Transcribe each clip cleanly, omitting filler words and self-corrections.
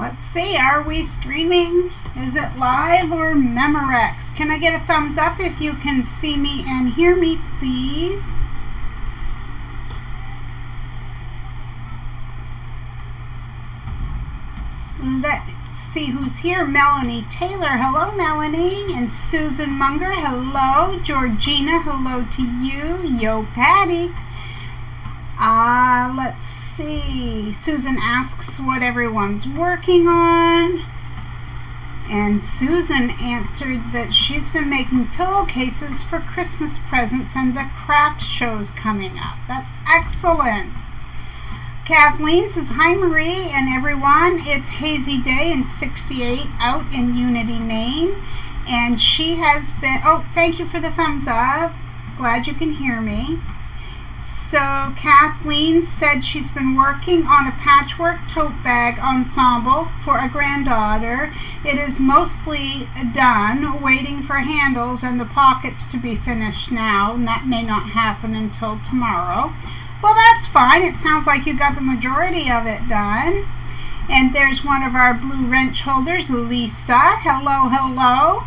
Let's see, are we streaming? Is it live or Memorex? Can I get a thumbs up if you can see me and hear me, please? Let's see who's here. Melanie Taylor, hello Melanie. And Susan Munger, hello. Georgina, hello to you. Yo Patty. Let's see. Susan asks what everyone's working on. And Susan answered that she's been making pillowcases for Christmas presents and the craft show's coming up. That's excellent. Kathleen says, hi Marie and everyone. It's Hazy Day in 68 out in Unity, Maine. And she has been, oh, thank you for the thumbs up. Glad you can hear me. So Kathleen said she's been working on a patchwork tote bag ensemble for a granddaughter. It is mostly done, waiting for handles and the pockets to be finished now, and that may not happen until tomorrow. Well, that's fine. It sounds like you got the majority of it done. And there's one of our blue wrench holders, Lisa. Hello, hello.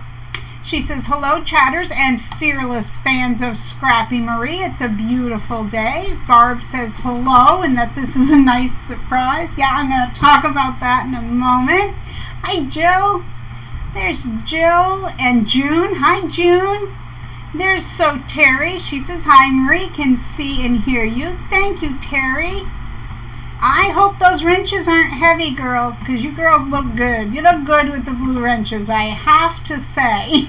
She says, hello, chatters and fearless fans of Scrappy Marie. It's a beautiful day. Barb says hello and that this is a nice surprise. Yeah, I'm going to talk about that in a moment. Hi, Jill. There's Jill and June. Hi, June. There's So Terry. She says, hi, Marie. Can see and hear you. Thank you, Terry. I hope those wrenches aren't heavy, girls, because you girls look good. You look good with the blue wrenches, I have to say.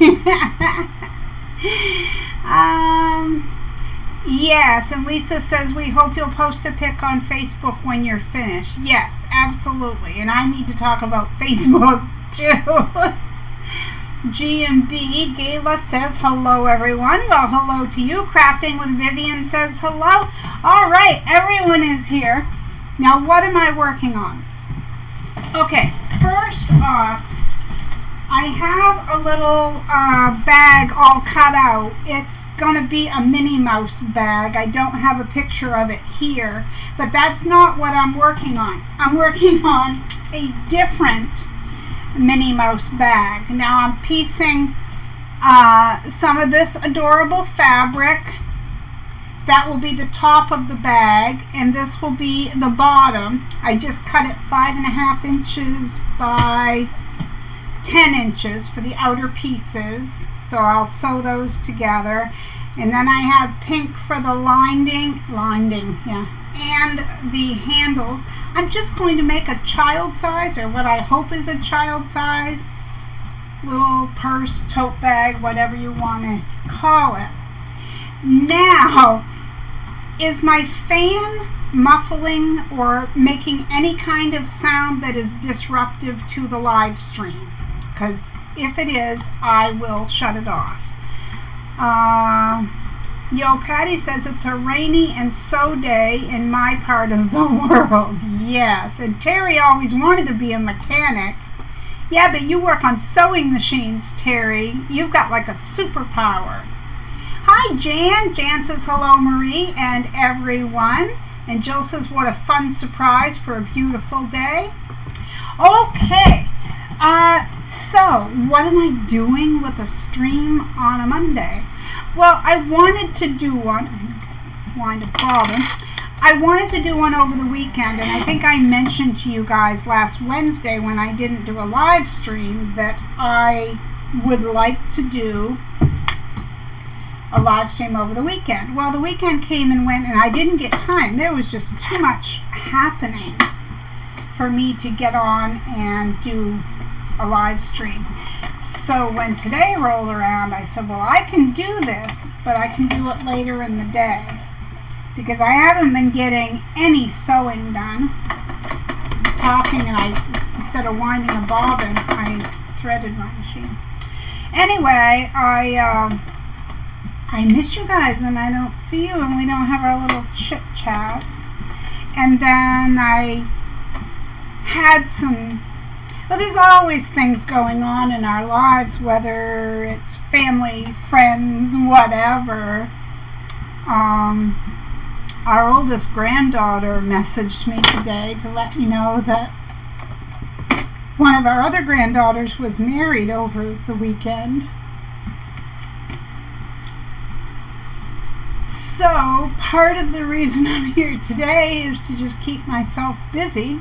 Yes, and Lisa says, we hope you'll post a pic on Facebook when you're finished. Yes, absolutely. And I need to talk about Facebook, too. GMB, Gayla says, hello, everyone. Well, hello to you. Crafting with Vivian says, hello. All right, everyone is here. Now, what am I working on? Okay, first off, I have a little bag all cut out. It's going to be a Minnie Mouse bag. I don't have a picture of it here, but that's not what I'm working on. I'm working on a different Minnie Mouse bag. Now, I'm piecing some of this adorable fabric. That will be the top of the bag, and this will be the bottom. I just cut it 5.5 inches by 10 inches for the outer pieces. So I'll sew those together. And then I have pink for the lining, and the handles. I'm just going to make a child size, or what I hope is a child size, little purse, tote bag, whatever you want to call it. Now, is my fan muffling or making any kind of sound that is disruptive to the live stream? Because if it is, I will shut it off. Yo, Patty says it's a rainy and so day in my part of the world. Yes, and Terry always wanted to be a mechanic. Yeah, but you work on sewing machines, Terry. You've got like a superpower. Hi, Jan. Jan says, hello, Marie and everyone. And Jill says, what a fun surprise for a beautiful day. Okay. So, what am I doing with a stream on a Monday? Well, I wanted to do one. Wind up bobbing. I wanted to do one over the weekend, and I think I mentioned to you guys last Wednesday when I didn't do a live stream that I would like to do a live stream over the weekend. Well, the weekend came and went, and I didn't get time. There was just too much happening for me to get on and do a live stream. So when today rolled around, I said, well, I can do this, but I can do it later in the day, because I haven't been getting any sewing done. I'm talking, and instead of winding a bobbin, I threaded my machine. Anyway, I miss you guys when I don't see you and we don't have our little chit chats. And then I had some, well, there's always things going on in our lives, whether it's family, friends, whatever. Our oldest granddaughter messaged me today to let me know that One of our other granddaughters was married over the weekend. So part of the reason I'm here today is to just keep myself busy,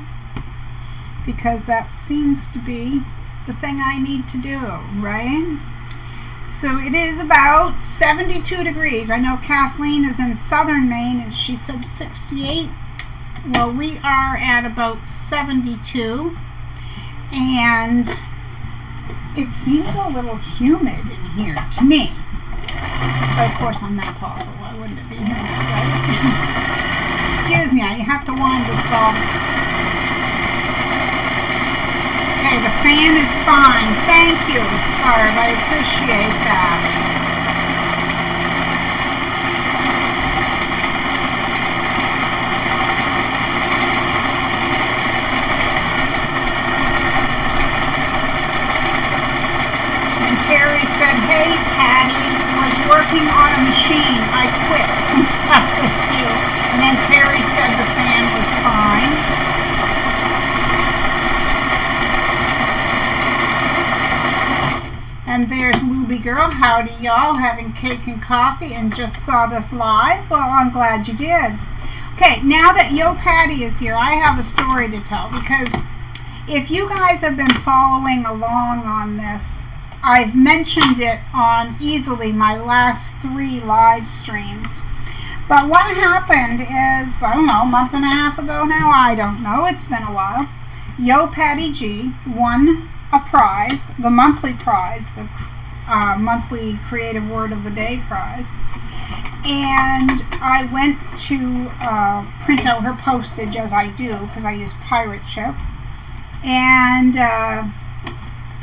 because that seems to be the thing I need to do, right? So it is about 72 degrees. I know Kathleen is in southern Maine and she said 68. Well, we are at about 72, and it seems a little humid in here to me. But of course I'm menopausal. Why wouldn't it be humid, right? Excuse me, I have to wind this bulb. Okay, the fan is fine. Thank you, Barb. I appreciate that. And Terry said, hey, Patty, was working on a machine. I quit. What's up with you? And then Terry said the fan was fine. And there's Luby Girl. Howdy, y'all. Having cake and coffee and just saw this live. Well, I'm glad you did. Okay, now that Yo Patty is here, I have a story to tell, because if you guys have been following along on this, I've mentioned it on easily my last 3 live streams. But what happened is, I don't know, a month and a half ago now, I don't know, it's been a while, Yo Patty G won a prize, the monthly prize, the monthly Creative Word of the Day prize. And I went to print out her postage, as I do, because I use pirate ship. And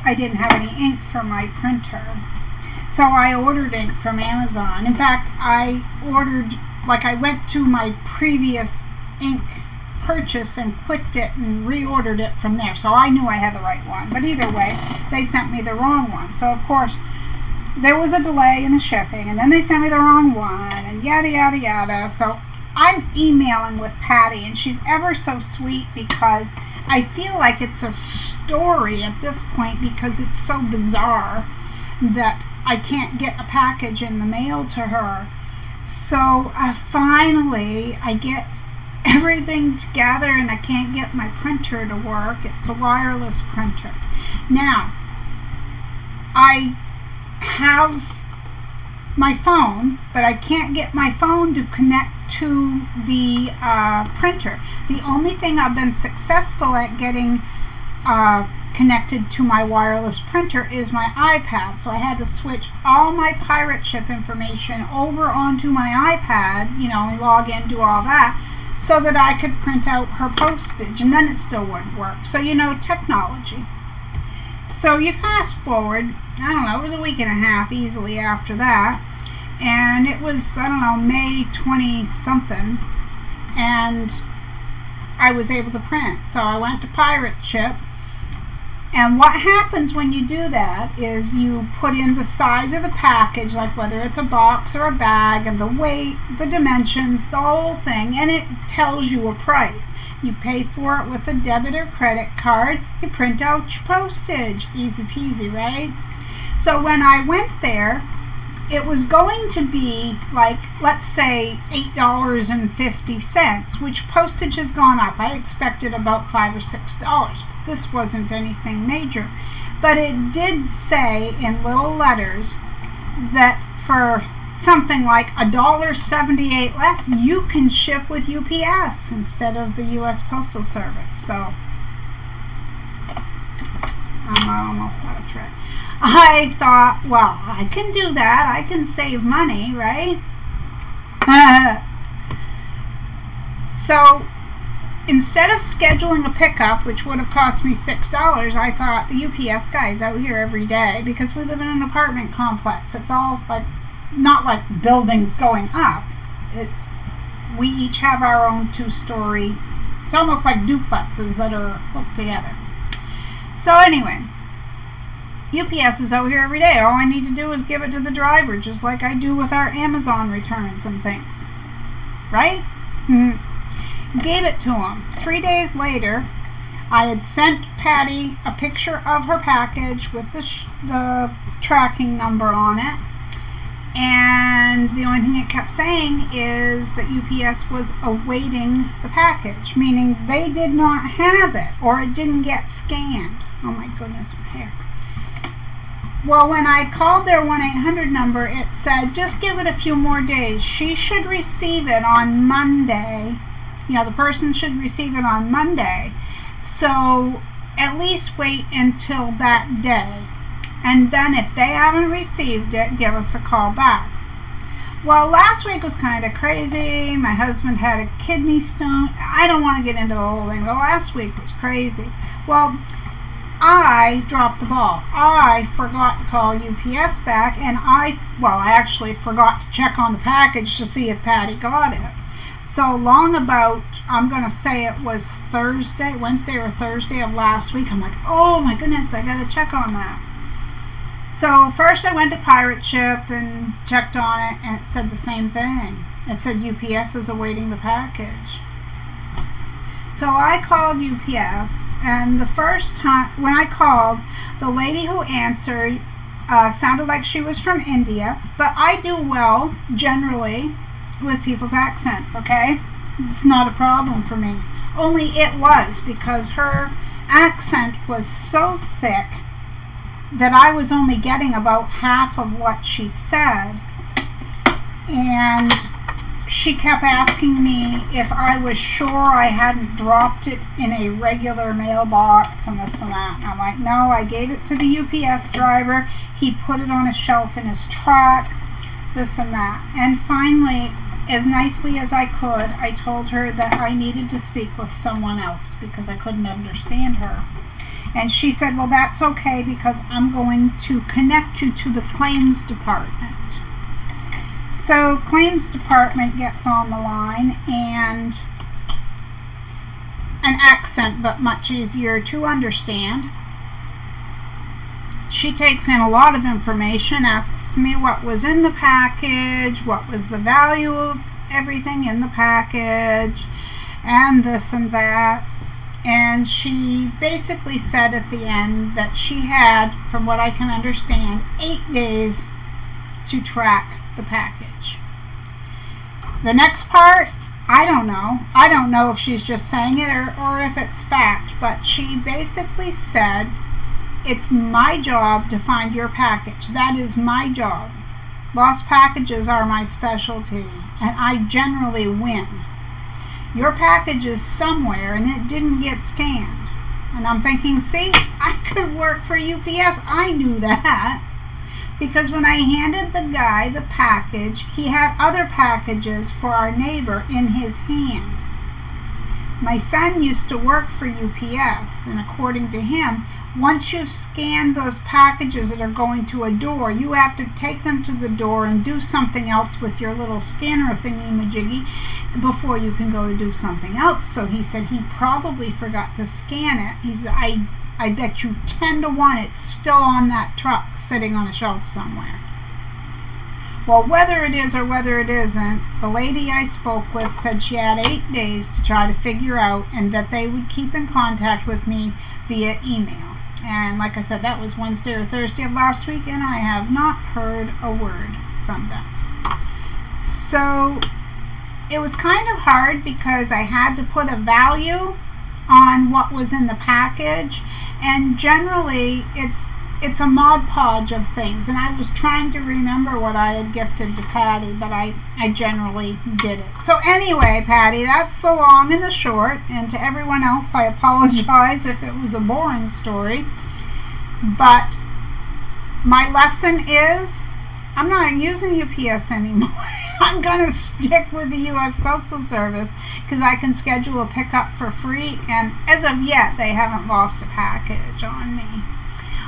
I didn't have any ink for my printer. So I ordered ink from Amazon. In fact, I ordered, like, I went to my previous ink purchase and clicked it and reordered it from there. So I knew I had the right one. But either way, they sent me the wrong one. So, of course, there was a delay in the shipping, and then they sent me the wrong one, and yada, yada, yada. So I'm emailing with Patty, and she's ever so sweet, because I feel like it's a story at this point, because it's so bizarre that I can't get a package in the mail to her. So finally I get everything together, and I can't get my printer to work. It's a wireless printer. Now, I have my phone, but I can't get my phone to connect to the printer. The only thing I've been successful at getting connected to my wireless printer is my iPad. So I had to switch all my pirate ship information over onto my iPad, you know, and log in, do all that, so that I could print out her postage, and then it still wouldn't work. So, you know, technology. So you fast forward, I don't know, it was a week and a half easily after that, and it was, I don't know, May 20-something, and I was able to print. So I went to pirate ship, and what happens when you do that is you put in the size of the package, like whether it's a box or a bag, and the weight, the dimensions, the whole thing, and it tells you a price. You pay for it with a debit or credit card. You print out your postage. Easy peasy, right? So when I went there, it was going to be like, let's say, $8.50, which postage has gone up. I expected about $5 or $6, but this wasn't anything major. But it did say in little letters that for something like $1.78 less, you can ship with UPS instead of the U.S. Postal Service. So I'm almost out of thread. I thought, well, I can do that. I can save money, right? So instead of scheduling a pickup, which would have cost me $6, I thought the UPS guy's out here every day, because we live in an apartment complex. It's all like, not like buildings going up. We each have our own 2-story. It's almost like duplexes that are hooked together. So anyway, UPS is out here every day. All I need to do is give it to the driver, just like I do with our Amazon returns and things. Right? Gave it to him. 3 days later, I had sent Patty a picture of her package with the tracking number on it, and the only thing it kept saying is that UPS was awaiting the package, meaning they did not have it or it didn't get scanned. Oh my goodness, my hair. Well, when I called their 1-800 number, it said just give it a few more days. She should receive it on Monday. The person should receive it on Monday. So at least wait until that day. And then if they haven't received it, give us a call back. Well, last week was kind of crazy. My husband had a kidney stone. I don't want to get into the whole thing, but last week was crazy. Well, I dropped the ball. I forgot to call UPS back, and I actually forgot to check on the package to see if Patty got it. So I'm going to say it was Wednesday or Thursday of last week. I'm like, oh my goodness, I got to check on that. So first I went to Pirate Ship and checked on it, and it said the same thing. It said UPS is awaiting the package. So I called UPS, and the first time when I called, the lady who answered sounded like she was from India, but I do well generally with people's accents, okay? It's not a problem for me. Only it was because her accent was so thick that I was only getting about half of what she said, and she kept asking me if I was sure I hadn't dropped it in a regular mailbox and this and that. And I'm like, no, I gave it to the UPS driver. He put it on a shelf in his truck, this and that. And finally, as nicely as I could, I told her that I needed to speak with someone else because I couldn't understand her. And she said, well, that's okay because I'm going to connect you to the claims department. So claims department gets on the line, and an accent, but much easier to understand. She takes in a lot of information, asks me what was in the package, what was the value of everything in the package, and this and that. And she basically said at the end that she had, from what I can understand, 8 days to track the package. The next part, I don't know. I don't know if she's just saying it or if it's fact, but she basically said, it's my job to find your package. That is my job. Lost packages are my specialty, and I generally win. Your package is somewhere and it didn't get scanned. And I'm thinking, see, I could work for UPS. I knew that. Because when I handed the guy the package, he had other packages for our neighbor in his hand. My son used to work for UPS, and according to him, once you've scanned those packages that are going to a door, you have to take them to the door and do something else with your little scanner thingy-majiggy before you can go to do something else. So he said he probably forgot to scan it. He said, I bet you 10 to 1 it's still on that truck sitting on a shelf somewhere. Well, whether it is or whether it isn't, the lady I spoke with said she had 8 days to try to figure out, and that they would keep in contact with me via email. And like I said, that was Wednesday or Thursday of last week, and I have not heard a word from them. So it was kind of hard because I had to put a value on what was in the package, and generally it's a Mod Podge of things, and I was trying to remember what I had gifted to Patty, but I generally did it. So anyway, Patty, that's the long and the short, and to everyone else I apologize if it was a boring story, but my lesson is I'm not using UPS anymore. I'm going to stick with the U.S. Postal Service because I can schedule a pickup for free, and as of yet they haven't lost a package on me.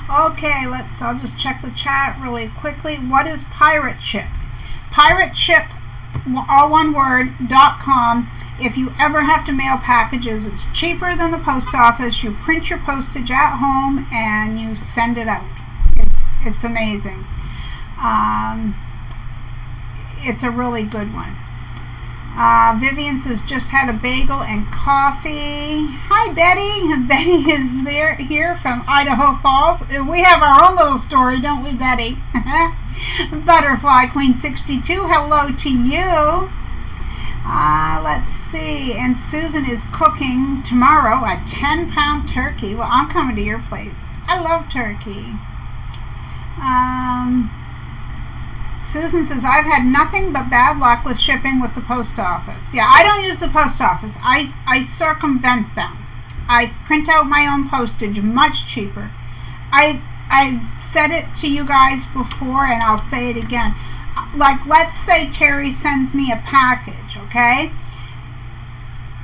Okay, I'll just check the chat really quickly. What is Pirate Ship? Pirate Ship, all one word, .com. If you ever have to mail packages, it's cheaper than the post office. You print your postage at home and you send it out. It's amazing. It's a really good one. Vivian says, just had a bagel and coffee. Hi, Betty. Betty is here from Idaho Falls. We have our own little story, don't we, Betty? Butterfly Queen 62, hello to you. Let's see. And Susan is cooking tomorrow a 10-pound turkey. Well, I'm coming to your place. I love turkey. Susan says, I've had nothing but bad luck with shipping with the post office. Yeah, I don't use the post office. I circumvent them. I print out my own postage, much cheaper. I've said it to you guys before, and I'll say it again. Like, let's say Terry sends me a package, okay?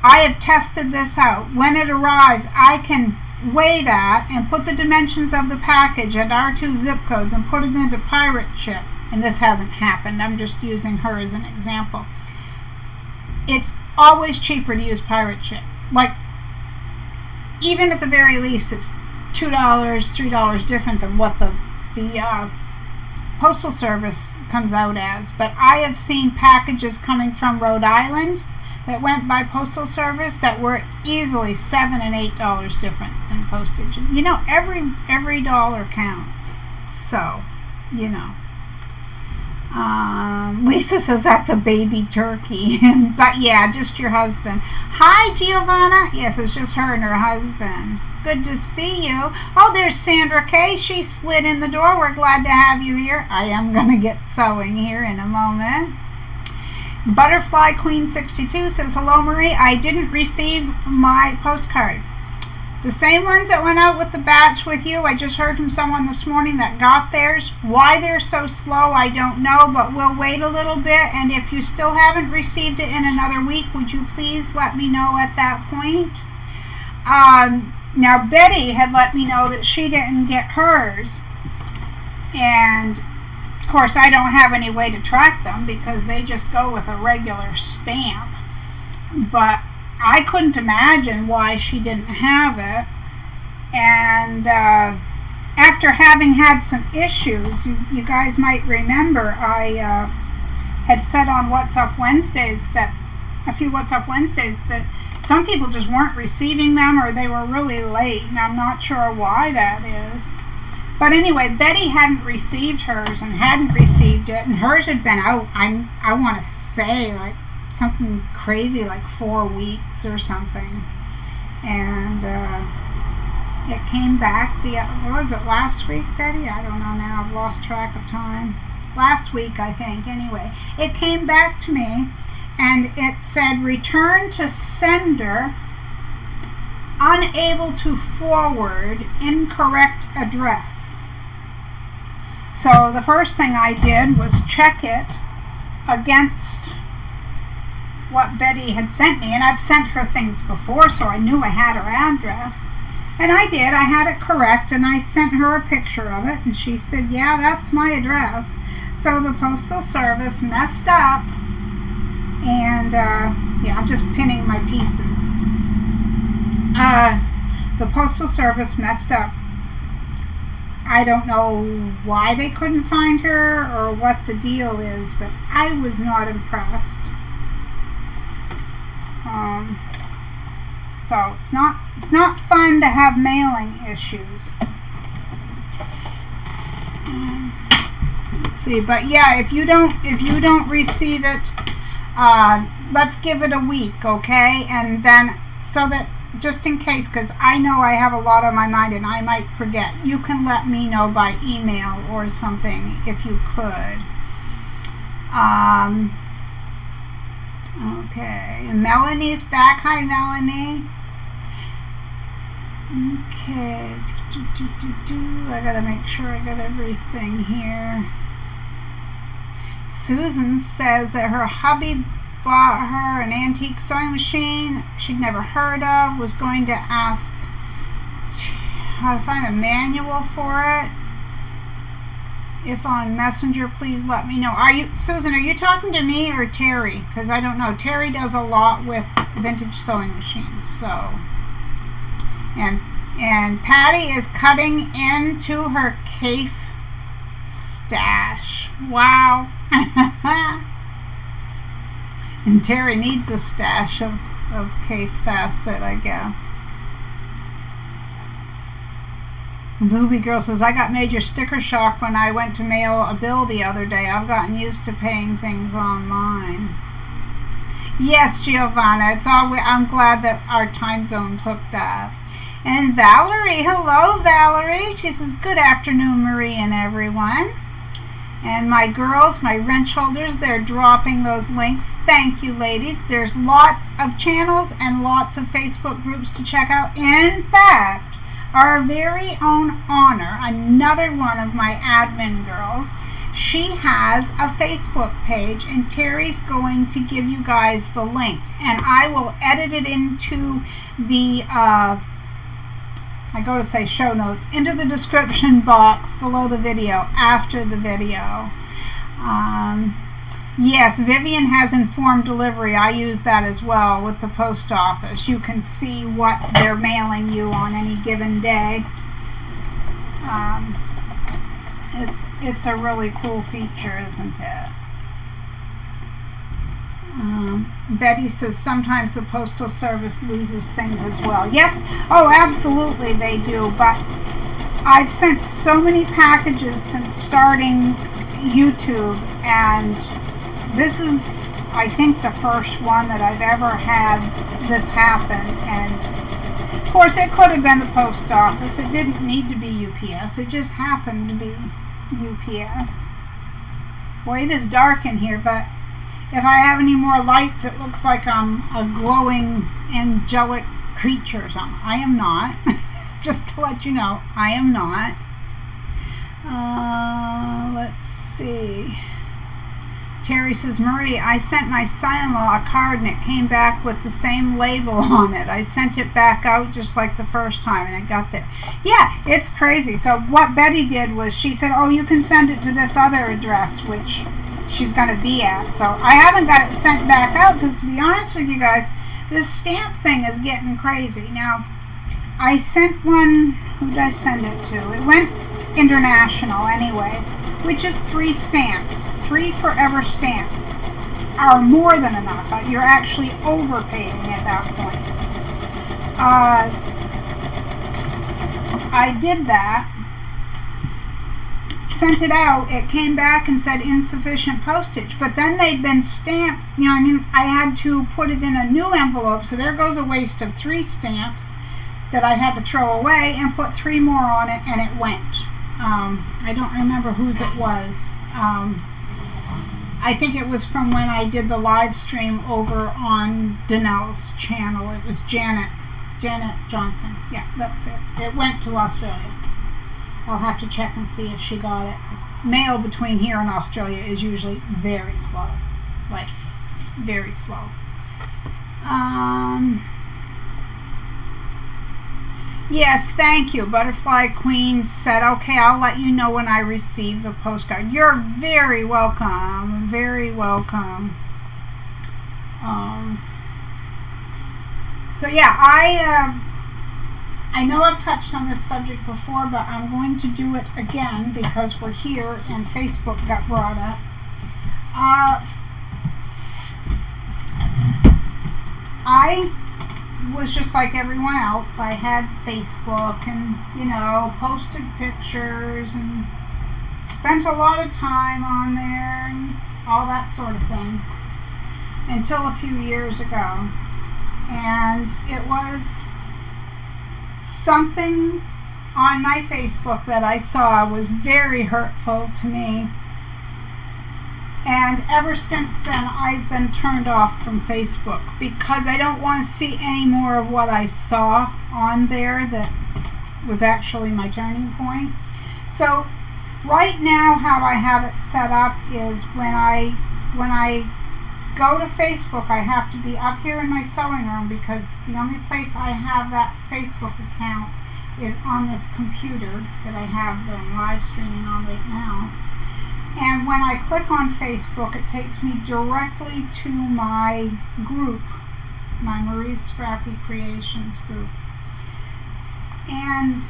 I have tested this out. When it arrives, I can weigh that and put the dimensions of the package and our 2 zip codes and put it into pirate ship. And this hasn't happened. I'm just using her as an example. It's always cheaper to use pirate ship. Like, even at the very least, it's $2, $3 different than what the Postal Service comes out as. But I have seen packages coming from Rhode Island that went by Postal Service that were easily $7 and $8 difference in postage. You know, every dollar counts. So, you know. Lisa says that's a baby turkey. But yeah, just your husband. Hi, Giovanna. Yes, it's just her and her husband. Good to see you. Oh, there's Sandra Kay. She slid in the door. We're glad to have you here. I am going to get sewing here in a moment. Butterfly Queen 62 says, hello, Marie. I didn't receive my postcard. The same ones that went out with the batch with you. I just heard from someone this morning that got theirs. Why they're so slow, I don't know, but we'll wait a little bit. And if you still haven't received it in another week, would you please let me know at that point? Now, Betty had let me know that she didn't get hers. And, of course, I don't have any way to track them because they just go with a regular stamp. But I couldn't imagine why she didn't have it. And after having had some issues, you guys might remember I had said on What's Up Wednesdays that some people just weren't receiving them or they were really late, and I'm not sure why that is. But anyway, Betty hadn't received hers and hadn't received it, and hers had been out, I want to say, like something crazy like 4 weeks or something. And it came back, what was it, last week, Betty? I don't know now, I've lost track of time. Last week, I think, anyway. It came back to me, and it said, return to sender, unable to forward, incorrect address. So the first thing I did was check it against what Betty had sent me, and I've sent her things before, so I knew I had her address. And I did. I had it correct, and I sent her a picture of it, and she said, yeah, that's my address. So the Postal Service messed up, and yeah, I'm just pinning my pieces. The Postal Service messed up. I don't know why they couldn't find her or what the deal is, but I was not impressed. So it's not fun to have mailing issues. Let's see, but yeah, if you don't receive it, let's give it a week, okay? And then so that just in case, because I know I have a lot on my mind and I might forget, you can let me know by email or something if you could. Okay, and Melanie's back. Hi, Melanie. Okay, I gotta make sure I got everything here. Susan says that her hubby bought her an antique sewing machine she'd never heard of, was going to ask how to find a manual for it. If on Messenger, please let me know. Susan, are you talking to me or Terry? Because I don't know. Terry does a lot with vintage sewing machines. So, and Patty is cutting into her Cafe stash. Wow. And Terry needs a stash of K Facet, I guess. Luby Girl says, I got major sticker shock when I went to mail a bill the other day. I've gotten used to paying things online. Yes, Giovanna, it's all. I'm glad that our time zone's hooked up. And Valerie, hello, Valerie. She says, good afternoon, Marie and everyone. And my girls, my wrench holders, they're dropping those links. Thank you, ladies. There's lots of channels and lots of Facebook groups to check out. In fact, our very own Honor, another one of my admin girls, she has a Facebook page, and Terry's going to give you guys the link. And I will edit it into the, I go to say show notes, into the description box below the video, after the video. Yes, Vivian has informed delivery. I use that as well with the post office. You can see what they're mailing you on any given day. It's a really cool feature, isn't it? Betty says sometimes the Postal Service loses things as well. Yes, oh, absolutely they do. But I've sent so many packages since starting YouTube, and this is, I think, the first one that I've ever had this happen. And of course, it could have been the post office. It didn't need to be UPS. It just happened to be UPS. Boy, it is dark in here, but if I have any more lights, it looks like I'm a glowing angelic creature or something. I am not. Just to let you know, I am not. Let's see. Terry says, Marie, I sent my son-in-law a card and it came back with the same label on it. I sent it back out just like the first time and it got there. Yeah, it's crazy. So what Betty did was she said, oh, you can send it to this other address, which she's going to be at. So I haven't got it sent back out because, to be honest with you guys, this stamp thing is getting crazy. Now, I sent one, who did I send it to? It went international anyway, which is 3 stamps. 3 forever stamps are more than enough. You're actually overpaying at that point. I did that, sent it out, it came back and said insufficient postage, but then they'd been stamped, you know what I mean? I had to put it in a new envelope, so there goes a waste of 3 stamps that I had to throw away and put 3 more on it, and it went. I don't remember whose it was. I think it was from when I did the live stream over on Danelle's channel. It was Janet Johnson. Yeah, that's it. It went to Australia. I'll have to check and see if she got it. 'Cause mail between here and Australia is usually very slow. Like, very slow. Yes, thank you. Butterfly Queen said, okay, I'll let you know when I receive the postcard. You're very welcome. Very welcome. So yeah, I know I've touched on this subject before, but I'm going to do it again because we're here and Facebook got brought up. I was just like everyone else. I had Facebook and, you know, posted pictures and spent a lot of time on there and all that sort of thing until a few years ago. And it was something on my Facebook that I saw was very hurtful to me. And ever since then, I've been turned off from Facebook because I don't want to see any more of what I saw on there that was actually my turning point. So right now, how I have it set up is when I go to Facebook, I have to be up here in my sewing room because the only place I have that Facebook account is on this computer that I have been live streaming on right now. And when I click on Facebook, it takes me directly to my group, my Marie's Scrappy Creations group. And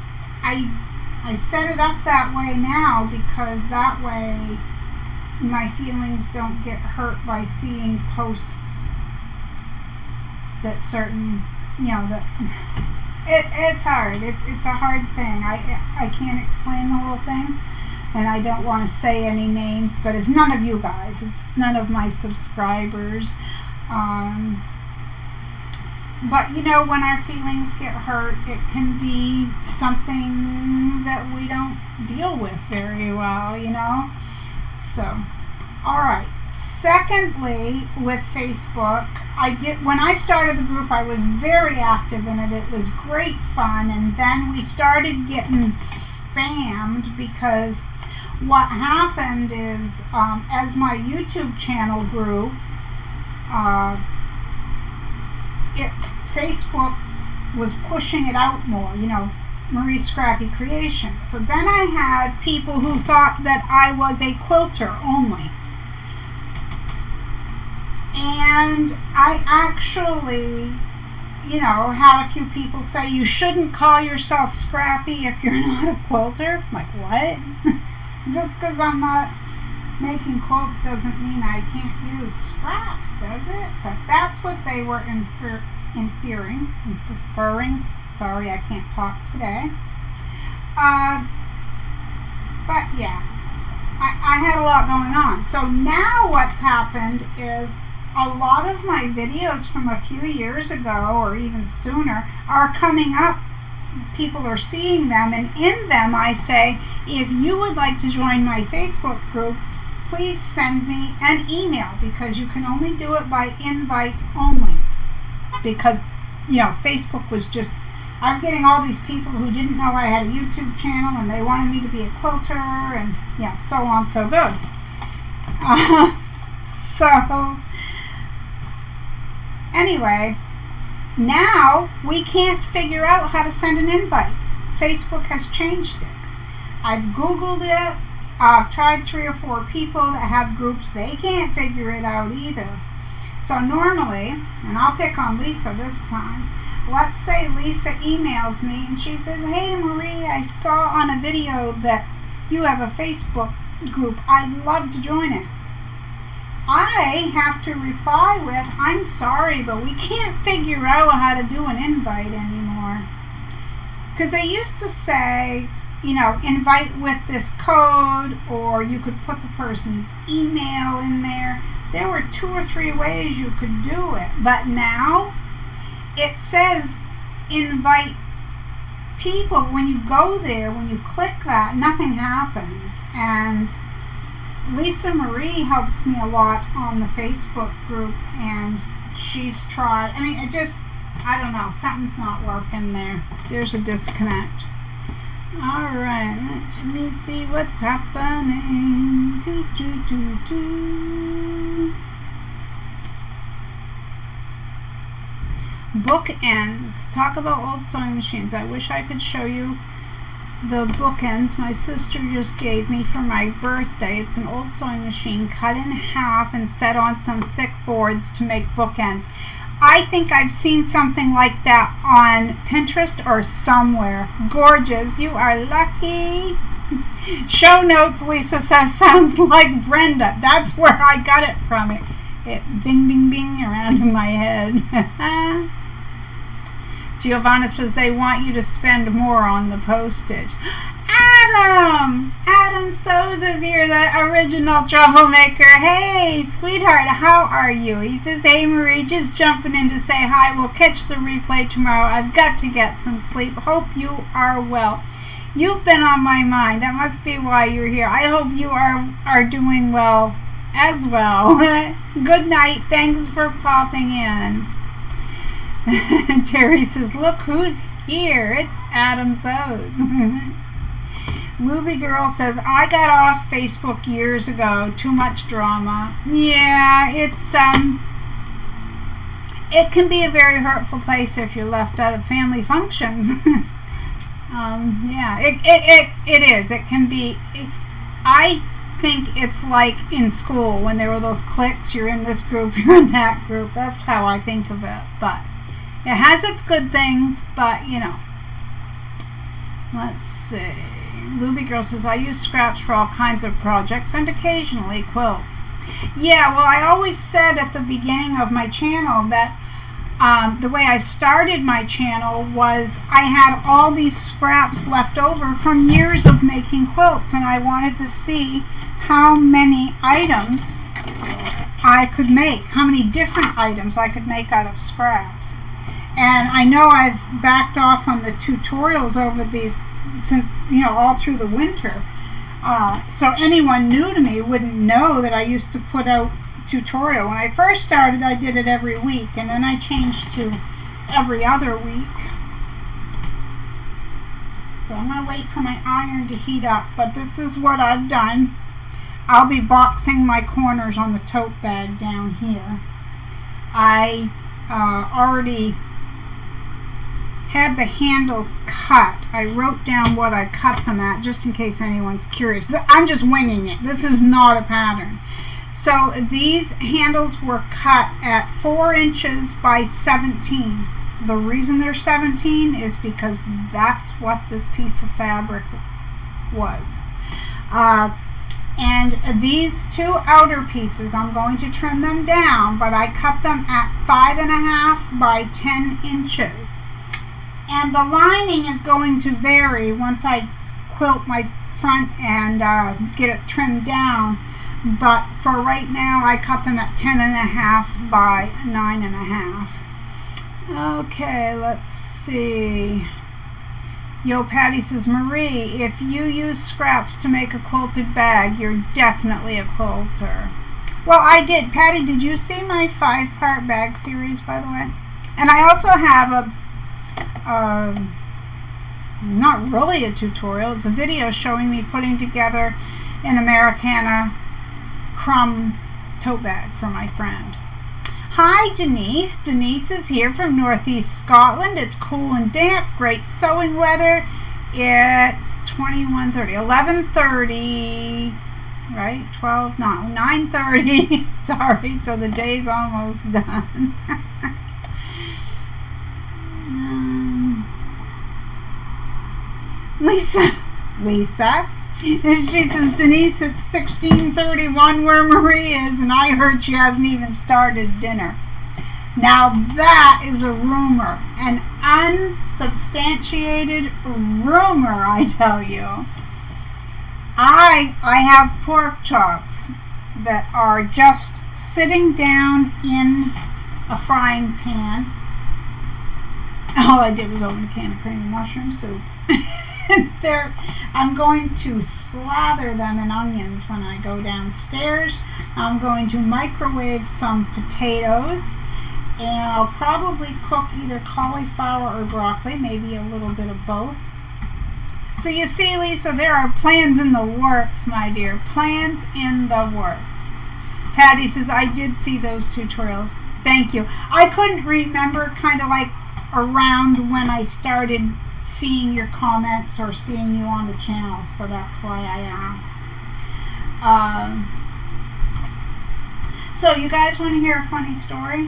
I set it up that way now because that way my feelings don't get hurt by seeing posts that certain, that it's hard. It's a hard thing. I can't explain the whole thing, and I don't want to say any names, but it's none of you guys. It's none of my subscribers. But when our feelings get hurt, it can be something that we don't deal with very well, So, all right. Secondly, with Facebook, when I started the group, I was very active in it. It was great fun, and then we started getting spammed because what happened is, as my YouTube channel grew, Facebook was pushing it out more, Marie's Scrappy Creations. So then I had people who thought that I was a quilter only. And I actually, had a few people say, you shouldn't call yourself Scrappy if you're not a quilter. I'm like, what? Just because I'm not making quilts doesn't mean I can't use scraps, does it? But that's what they were inferring. Sorry, I can't talk today. But yeah, I had a lot going on. So now what's happened is a lot of my videos from a few years ago or even sooner are coming up. People are seeing them, and in them I say, if you would like to join my Facebook group, please send me an email, because you can only do it by invite only. Because, Facebook was just, I was getting all these people who didn't know I had a YouTube channel, and they wanted me to be a quilter, and so on, so goes. So, anyway, now we can't figure out how to send an invite. Facebook has changed it. I've Googled it. I've tried 3 or 4 people that have groups. They can't figure it out either. So normally, and I'll pick on Lisa this time, let's say Lisa emails me and she says, hey Marie, I saw on a video that you have a Facebook group. I'd love to join it. I have to reply with, I'm sorry, but we can't figure out how to do an invite anymore. Because they used to say, invite with this code, or you could put the person's email in there. There were 2 or 3 ways you could do it. But now, it says invite people. When you go there, when you click that, nothing happens. And Lisa Marie helps me a lot on the Facebook group, and she's tried. I don't know, something's not working there. There's a disconnect. Alright, let me see what's happening. Bookends. Talk about old sewing machines. I wish I could show you the bookends my sister just gave me for my birthday. It's an old sewing machine cut in half and set on some thick boards to make bookends. I think I've seen something like that on Pinterest or somewhere. Gorgeous. You are lucky. Show notes, Lisa says, sounds like Brenda. That's where I got it from. It bing, bing, bing around in my head. Giovanna says they want you to spend more on the postage. Adam Sews is here, the original troublemaker. Hey, sweetheart, how are you? He says, hey, Marie, just jumping in to say hi. We'll catch the replay tomorrow. I've got to get some sleep. Hope you are well. You've been on my mind. That must be why you're here. I hope you are doing well as well. Good night. Thanks for popping in. Terry says, look who's here. It's Adam Sews. Luby Girl says, I got off Facebook years ago. Too much drama. Yeah, it can be a very hurtful place if you're left out of family functions. Yeah, it is. It can be. I think it's like in school when there were those cliques. You're in this group, you're in that group. That's how I think of it. But it has its good things, but let's see. Luby Girl says, I use scraps for all kinds of projects and occasionally quilts. Yeah, well, I always said at the beginning of my channel that The way I started my channel was I had all these scraps left over from years of making quilts, and I wanted to see how many items I could make, how many different items I could make out of scraps. And I know I've backed off on the tutorials over these since, all through the winter. So anyone new to me wouldn't know that I used to put out tutorial. When I first started, I did it every week, and then I changed to every other week. So I'm going to wait for my iron to heat up, but this is what I've done. I'll be boxing my corners on the tote bag down here. I already had the handles cut. I wrote down what I cut them at just in case anyone's curious. I'm just winging it. This is not a pattern. So these handles were cut at 4 inches by 17. The reason they're 17 is because that's what this piece of fabric was. And these two outer pieces, I'm going to trim them down, but I cut them at 5.5 by 10 inches. And the lining is going to vary once I quilt my front and get it trimmed down. But for right now, I cut them at 10.5 by 9.5. Okay, let's see. Yo, Patty says, Marie, if you use scraps to make a quilted bag, you're definitely a quilter. Well, I did. Patty, did you see my 5-part bag series, by the way? And I also have not really a tutorial. It's a video showing me putting together an Americana crumb tote bag for my friend. Hi, Denise. Denise is here from Northeast Scotland. It's cool and damp. Great sewing weather. It's 11:30, right? 12, no, 9:30. Sorry, so the day's almost done. Lisa. She says, Denise, it's 16:31 where Marie is, and I heard she hasn't even started dinner. Now that is a rumor, an unsubstantiated rumor, I tell you. I have pork chops that are just sitting down in a frying pan. All I did was open a can of cream and mushroom soup. I'm going to slather them in onions when I go downstairs. I'm going to microwave some potatoes, and I'll probably cook either cauliflower or broccoli, maybe a little bit of both. So you see, Lisa, there are plans in the works, my dear. Plans in the works. Patty says, I did see those tutorials. Thank you. I couldn't remember kind of like around when I started seeing your comments or seeing you on the channel, so that's why I asked. So you guys want to hear a funny story?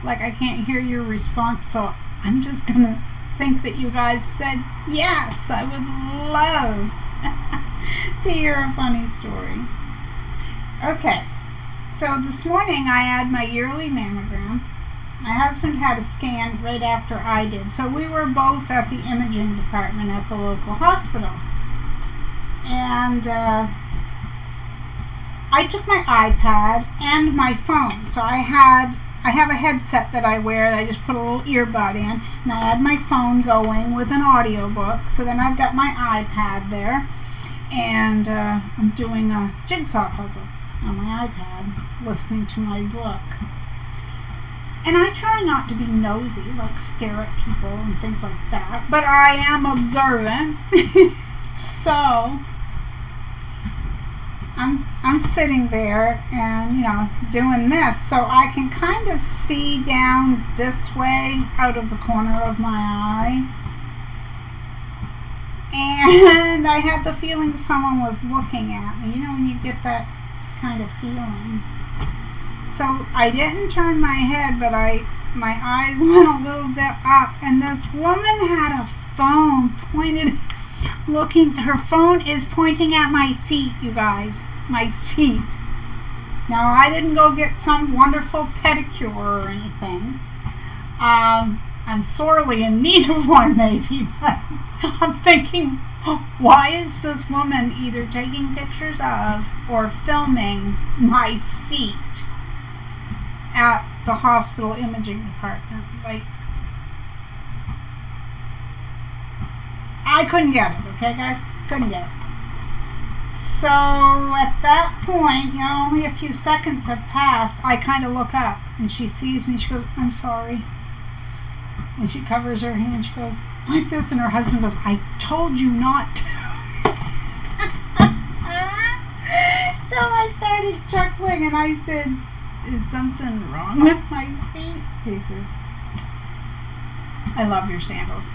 Like, I can't hear your response, so I'm just gonna think that you guys said yes. I would love to hear a funny story. Okay, so this morning I had my yearly mammogram. My husband had a scan right after I did, so we were both at the imaging department at the local hospital. And I took my iPad and my phone. So I have a headset that I wear that I just put a little earbud in, and I had my phone going with an audiobook. So then I've got my iPad there, and I'm doing a jigsaw puzzle on my iPad, listening to my book. And I try not to be nosy, like stare at people and things like that, but I am observant. So I'm sitting there and, doing this, so I can kind of see down this way out of the corner of my eye. And I had the feeling someone was looking at me. When you get that kind of feeling. So I didn't turn my head, but my eyes went a little bit up, and this woman had a phone pointed, her phone is pointing at my feet, you guys, my feet. Now, I didn't go get some wonderful pedicure or anything. I'm sorely in need of one, maybe, but I'm thinking, why is this woman either taking pictures of or filming my feet at the hospital imaging department? Like, I couldn't get it, okay, guys? Couldn't get it. So at that point, only a few seconds have passed. I kind of look up, and she sees me. She goes, "I'm sorry." And she covers her hand. She goes like this, and her husband goes, "I told you not to." So I started chuckling, and I said, "Is something wrong with my feet?" She says, "I love your sandals.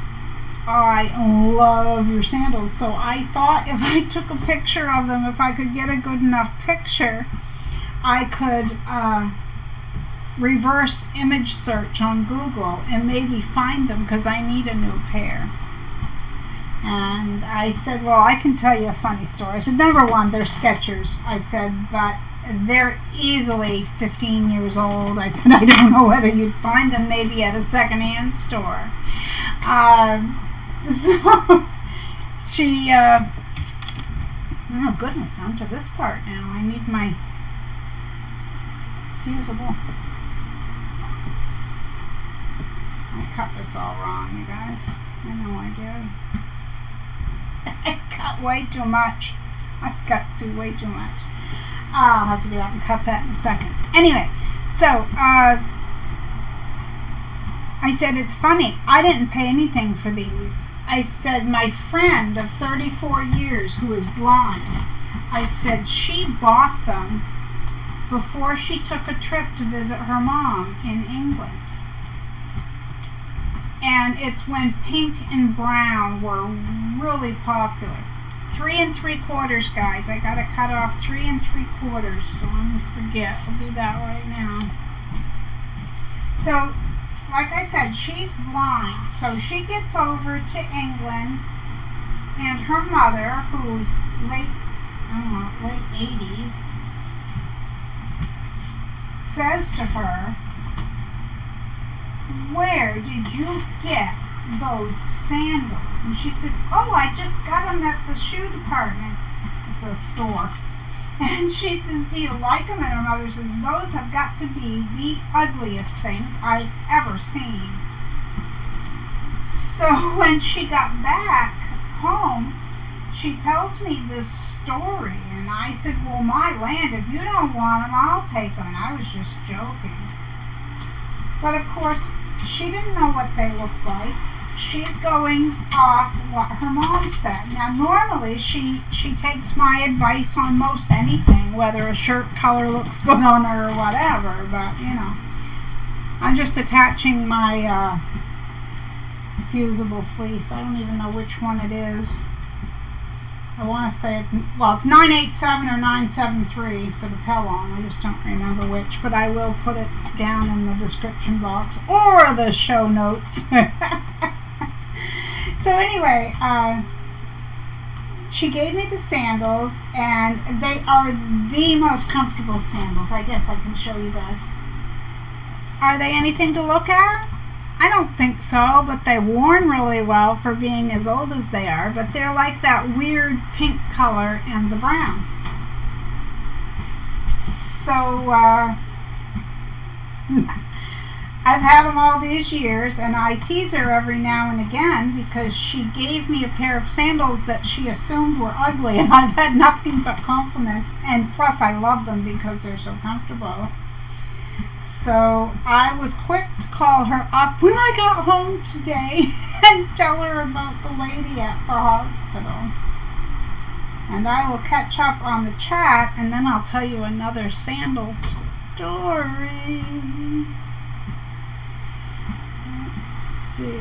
I love your sandals." So I thought if I took a picture of them, if I could get a good enough picture, I could reverse image search on Google and maybe find them, because I need a new pair. And I said, well, I can tell you a funny story. I said, number one, they're Skechers. I said, but they're easily 15 years old. I said, I don't know whether you'd find them maybe at a secondhand store. So she, oh goodness, I'm to this part now. I need my fusible. I cut this all wrong, you guys. I know I did. I cut way too much. I cut way too much. I'll have to go out and cut that in a second. Anyway, so I said, it's funny, I didn't pay anything for these. I said, my friend of 34 years who is blind, I said, she bought them before she took a trip to visit her mom in England. And it's when pink and brown were really popular. 3 3/4, guys. I gotta cut off 3 3/4. Don't forget. I'll do that right now. So, like I said, she's blind. So she gets over to England, and her mother, who's late 80s, says to her, "Where did you get those sandals?" And she said, "Oh, I just got them at the shoe department." It's a store. And she says, "Do you like them?" And her mother says, "Those have got to be the ugliest things I've ever seen." So when she got back home, she tells me this story. And I said, well, my land, if you don't want them, I'll take them. And I was just joking. But of course, she didn't know what they looked like. She's going off what her mom said. Now, normally, she takes my advice on most anything, whether a shirt color looks good on her or whatever. But, I'm just attaching my fusible fleece. I don't even know which one it is. I want to say it's 987 or 973 for the Pellon. I just don't remember which, but I will put it down in the description box or the show notes. So anyway, she gave me the sandals, and they are the most comfortable sandals. I guess I can show you guys. Are they anything to look at? I don't think so, but they're worn really well for being as old as they are, but they're like that weird pink color and the brown. So, I've had them all these years, and I tease her every now and again because she gave me a pair of sandals that she assumed were ugly, and I've had nothing but compliments, and plus I love them because they're so comfortable. So I was quick to call her up when I got home today and tell her about the lady at the hospital. And I will catch up on the chat, and then I'll tell you another sandal story. Let's see.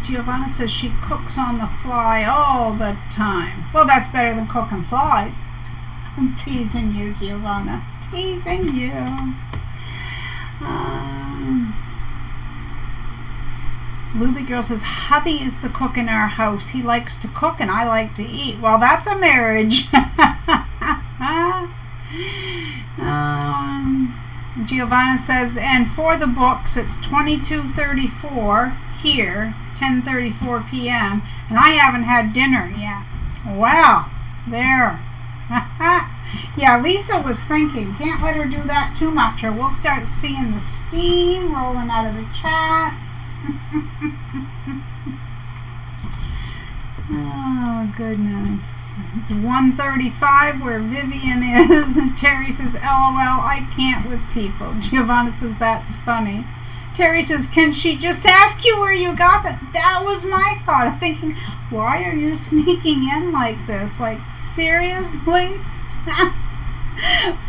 Giovanna says she cooks on the fly all the time. Well, that's better than cooking flies. I'm teasing you, Giovanna. Teasing you. Luby Girl says, hubby is the cook in our house. He likes to cook and I like to eat. Well, that's a marriage. Oh Giovanna says, and for the books, it's 22:34 here, 10:34 p.m., and I haven't had dinner yet. Well, there. Yeah, Lisa was thinking, can't let her do that too much, or we'll start seeing the steam rolling out of the chat. Oh, goodness. It's 1:35 where Vivian is, and Terry says, LOL, I can't with people. Giovanna says, that's funny. Terry says, can she just ask you where you got that? That was my thought. I'm thinking, why are you sneaking in like this? Like, seriously?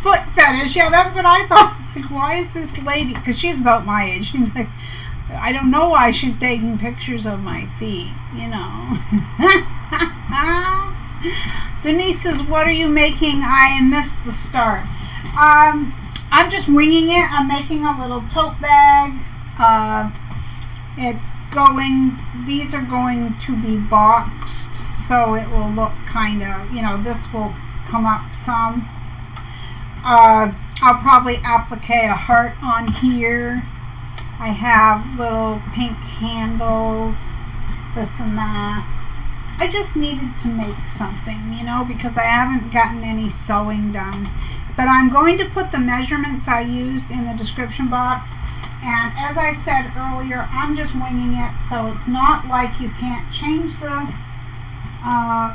Foot fetish. Yeah, that's what I thought. Like, why is this lady? Because she's about my age. She's like, I don't know why she's taking pictures of my feet, you know. Denise says, what are you making? I missed the start. I'm just winging it. I'm making a little tote bag. These are going to be boxed, so it will look kind of, you know, this will come up some. I'll probably applique a heart on here. I have little pink handles, this and that. I just needed to make something, you know, because I haven't gotten any sewing done. But I'm going to put the measurements I used in the description box. And as I said earlier, I'm just winging it, so it's not like you can't change the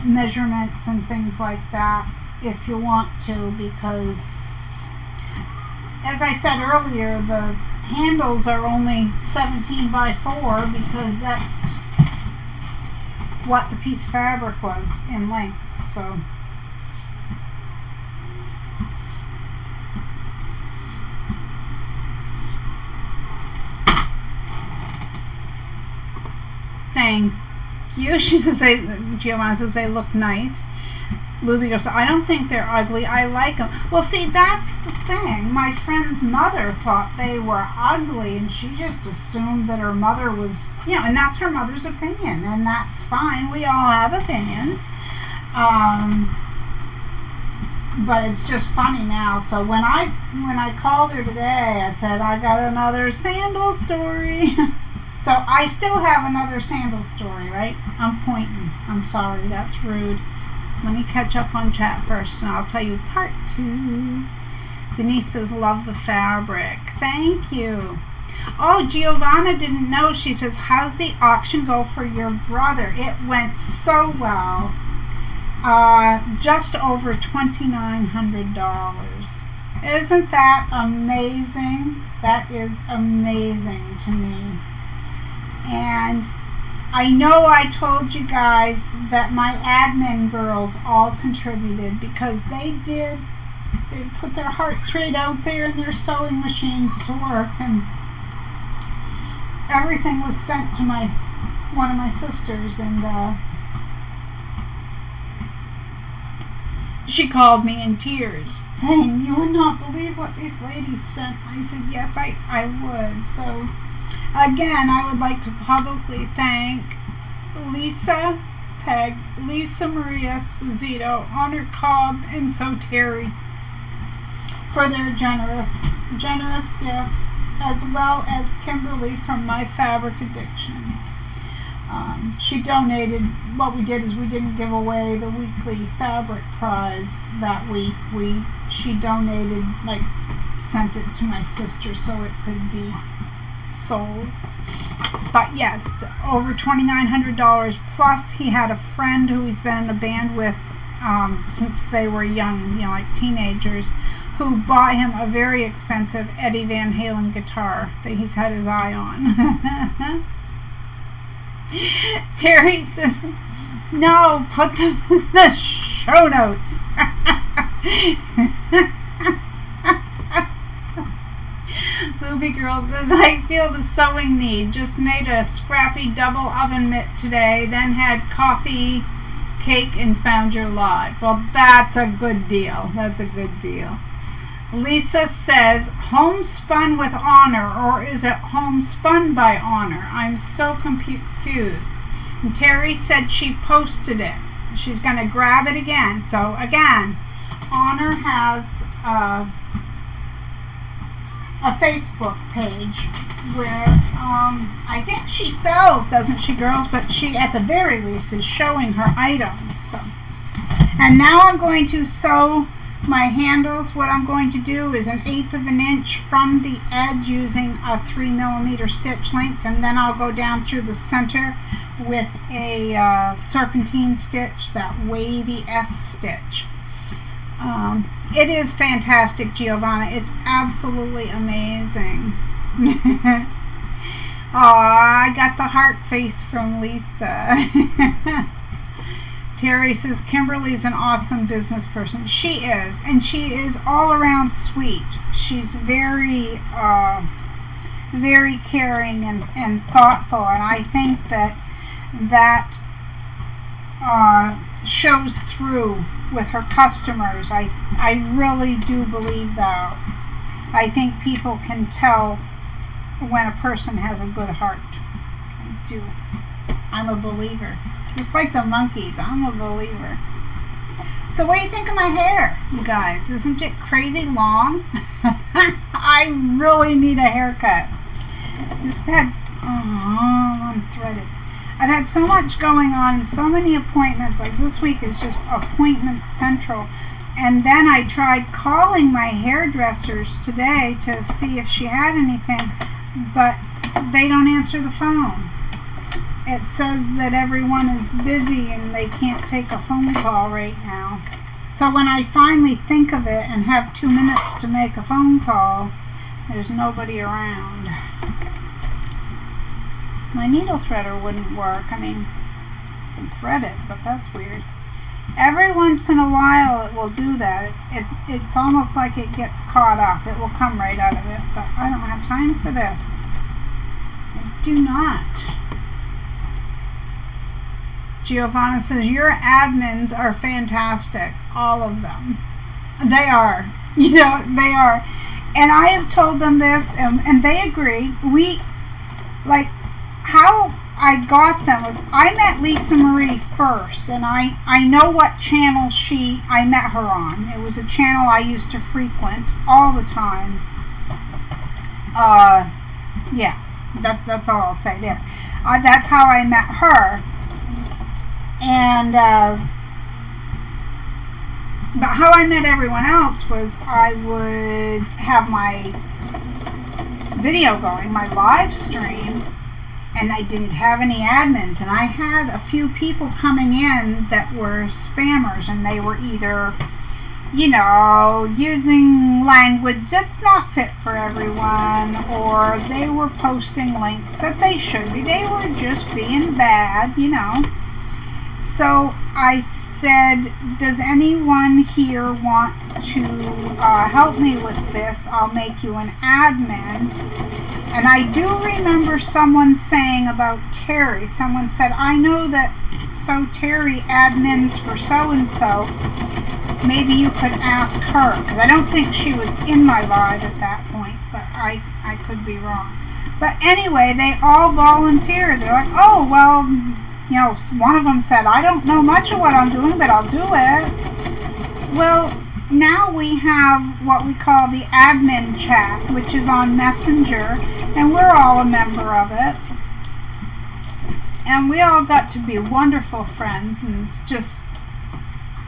measurements and things like that if you want to, because as I said earlier, the handles are only 17 by 4 because that's what the piece of fabric was in length. So thank you. She says, Giovanna says they look nice. Luby goes, I don't think they're ugly. I like them. Well, see, that's the thing. My friend's mother thought they were ugly, and she just assumed that her mother was, you know, and that's her mother's opinion, and that's fine. We all have opinions. But it's just funny now. So when I called her today, I said, I got another sandal story. So I still have another sandal story, right? I'm pointing. I'm sorry. That's rude. Let me catch up on chat first, and I'll tell you part 2. Denise says, love the fabric. Thank you. Oh, Giovanna didn't know. She says, how's the auction go for your brother? It went so well. Just over $2,900. Isn't that amazing? That is amazing to me. And I know I told you guys that my admin girls all contributed, because they put their hearts right out there in their sewing machines to work, and everything was sent to one of my sisters, and she called me in tears saying, you would not believe what these ladies sent. I said, yes, I would. So again, I would like to publicly thank Lisa Peg, Lisa Maria Esposito, Honor Cobb, and So Terry for their generous gifts, as well as Kimberly from My Fabric Addiction. She donated. What we did is we didn't give away the weekly fabric prize that week. She donated, like, sent it to my sister so it could be sold. But yes, over $2,900, plus he had a friend who he's been in a band with since they were young, you know, like teenagers, who bought him a very expensive Eddie Van Halen guitar that he's had his eye on. Terry says, no, put them in the show notes. Luby Girl says, I feel the sewing need. Just made a scrappy double oven mitt today, then had coffee, cake, and found your live. Well, that's a good deal. That's a good deal. Lisa says, homespun with honor, or is it homespun by honor? I'm so confused. And Terry said she posted it. She's going to grab it again. So again, Honor has a Facebook page where I think she sells, doesn't she, girls? But she, at the very least, is showing her items. So. And now I'm going to sew my handles. What I'm going to do is 1/8 of an inch from the edge using a 3mm stitch length, and then I'll go down through the center with a serpentine stitch, that wavy S stitch. It is fantastic, Giovanna. It's absolutely amazing. Oh, I got the heart face from Lisa. Terry says, Kimberly's an awesome business person. She is, and she is all around sweet. She's very, very caring and thoughtful, and I think that shows through with her customers. I really do believe that. I think people can tell when a person has a good heart. I do. I'm a believer. Just like the monkeys, I'm a believer. So what do you think of my hair, you guys? Isn't it crazy long? I really need a haircut. Just had, I'm threaded. I've had so much going on, so many appointments. Like this week is just appointment central. And then I tried calling my hairdressers today to see if she had anything, but they don't answer the phone. It says that everyone is busy and they can't take a phone call right now. So when I finally think of it and have 2 minutes to make a phone call, there's nobody around. My needle threader wouldn't work. I mean, I can thread it, but that's weird. Every once in a while it will do that. It's almost like it gets caught up. It will come right out of it, but I don't have time for this. I do not. Giovanna says, your admins are fantastic. All of them. They are. You know, they are. And I have told them this, and they agree. How I got them was, I met Lisa Marie first, and I know what channel I met her on. It was a channel I used to frequent all the time. Yeah, that's all I'll say there. That's how I met her. And but how I met everyone else was I would have my video going, my live stream, and I didn't have any admins, and I had a few people coming in that were spammers, and they were either, you know, using language that's not fit for everyone, or they were posting links that they shouldn't be. They were just being bad, you know. So I said, does anyone here want to help me with this? I'll make you an admin. And I do remember someone saying about Terry. Someone said, I know that Terry admins for so-and-so. Maybe you could ask her. Because I don't think she was in my live at that point, but I could be wrong. But anyway, they all volunteered. They're like, oh, well, you know, one of them said, I don't know much of what I'm doing, but I'll do it. Well, now we have what we call the admin chat, which is on Messenger, and we're all a member of it. And we all got to be wonderful friends, and it's just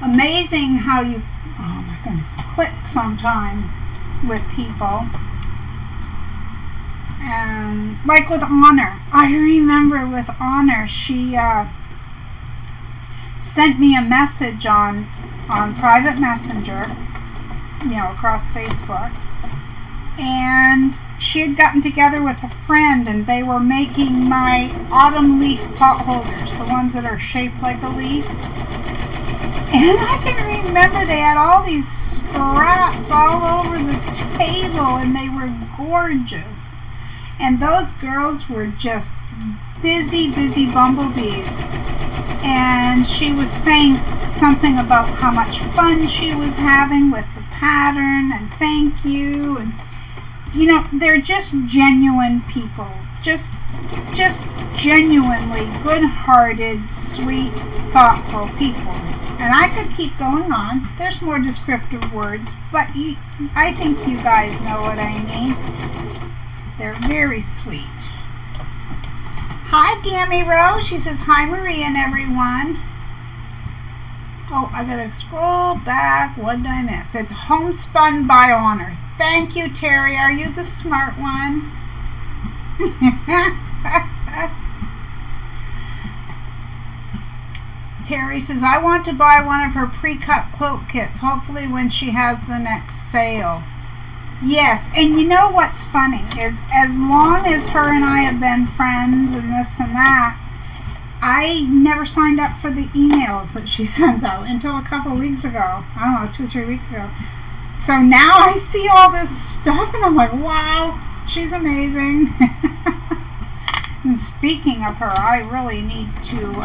amazing how you, oh my goodness, click sometime with people. And like with Honor, I remember with Honor, she sent me a message on private messenger, you know, across Facebook, and she had gotten together with a friend, and they were making my autumn leaf pot holders, the ones that are shaped like a leaf. And I can remember they had all these scraps all over the table, and they were gorgeous. And those girls were just busy bumblebees. And she was saying something about how much fun she was having with the pattern, and thank you. And, you know, they're just genuine people. Just genuinely good-hearted, sweet, thoughtful people. And I could keep going on. There's more descriptive words, but I think you guys know what I mean. They're very sweet. Hi, Gammy Rose. She says, hi, Maria and everyone. Oh, I gotta scroll back. What did I miss? It's homespun by honor. Thank you, Terry. Are you the smart one? Terry says, I want to buy one of her pre-cut quilt kits, hopefully when she has the next sale. Yes, and you know what's funny is as long as her and I have been friends and this and that, I never signed up for the emails that she sends out until a couple weeks ago. I don't know, 2 or 3 weeks ago. So now I see all this stuff and I'm like, wow, she's amazing. And speaking of her, I really need to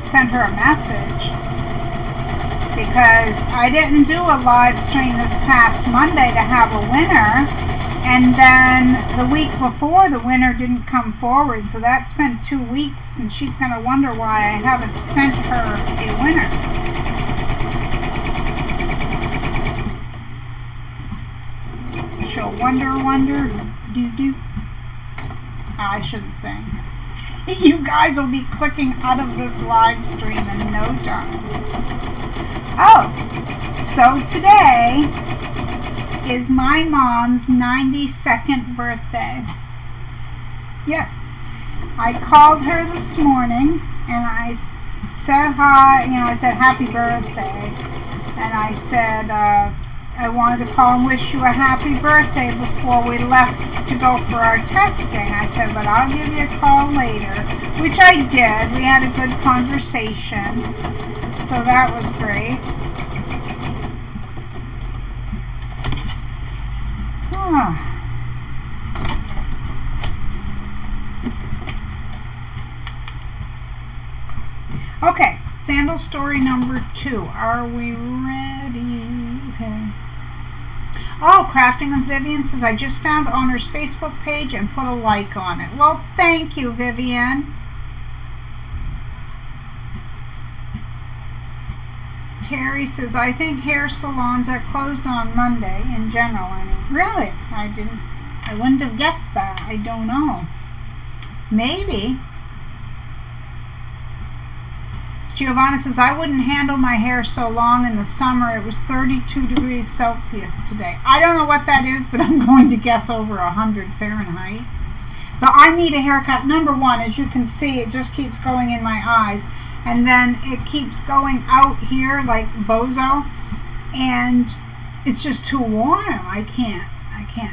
send her a message, because I didn't do a live stream this past Monday to have a winner, and then the week before the winner didn't come forward, so that's been 2 weeks, and she's going to wonder why I haven't sent her a winner. She'll wonder, do. I shouldn't sing. You guys will be clicking out of this live stream in no time. Oh, so today is my mom's 92nd birthday. Yep. I called her this morning and I said hi, I said happy birthday. And I said I wanted to call and wish you a happy birthday before we left to go for our testing. I said, but I'll give you a call later, which I did. We had a good conversation, so that was great. Okay, sandal story number 2. Are we ready? Okay. Oh, Crafting with Vivian says, I just found Honor's Facebook page and put a like on it. Well, thank you, Vivian. Terry says, I think hair salons are closed on Monday in general. Really? I wouldn't have guessed that. I don't know. Maybe. Giovanna says, I wouldn't handle my hair so long in the summer. It was 32 degrees Celsius today. I don't know what that is, but I'm going to guess over 100 Fahrenheit. But I need a haircut. Number one, as you can see, it just keeps going in my eyes. And then it keeps going out here like bozo. And it's just too warm. I can't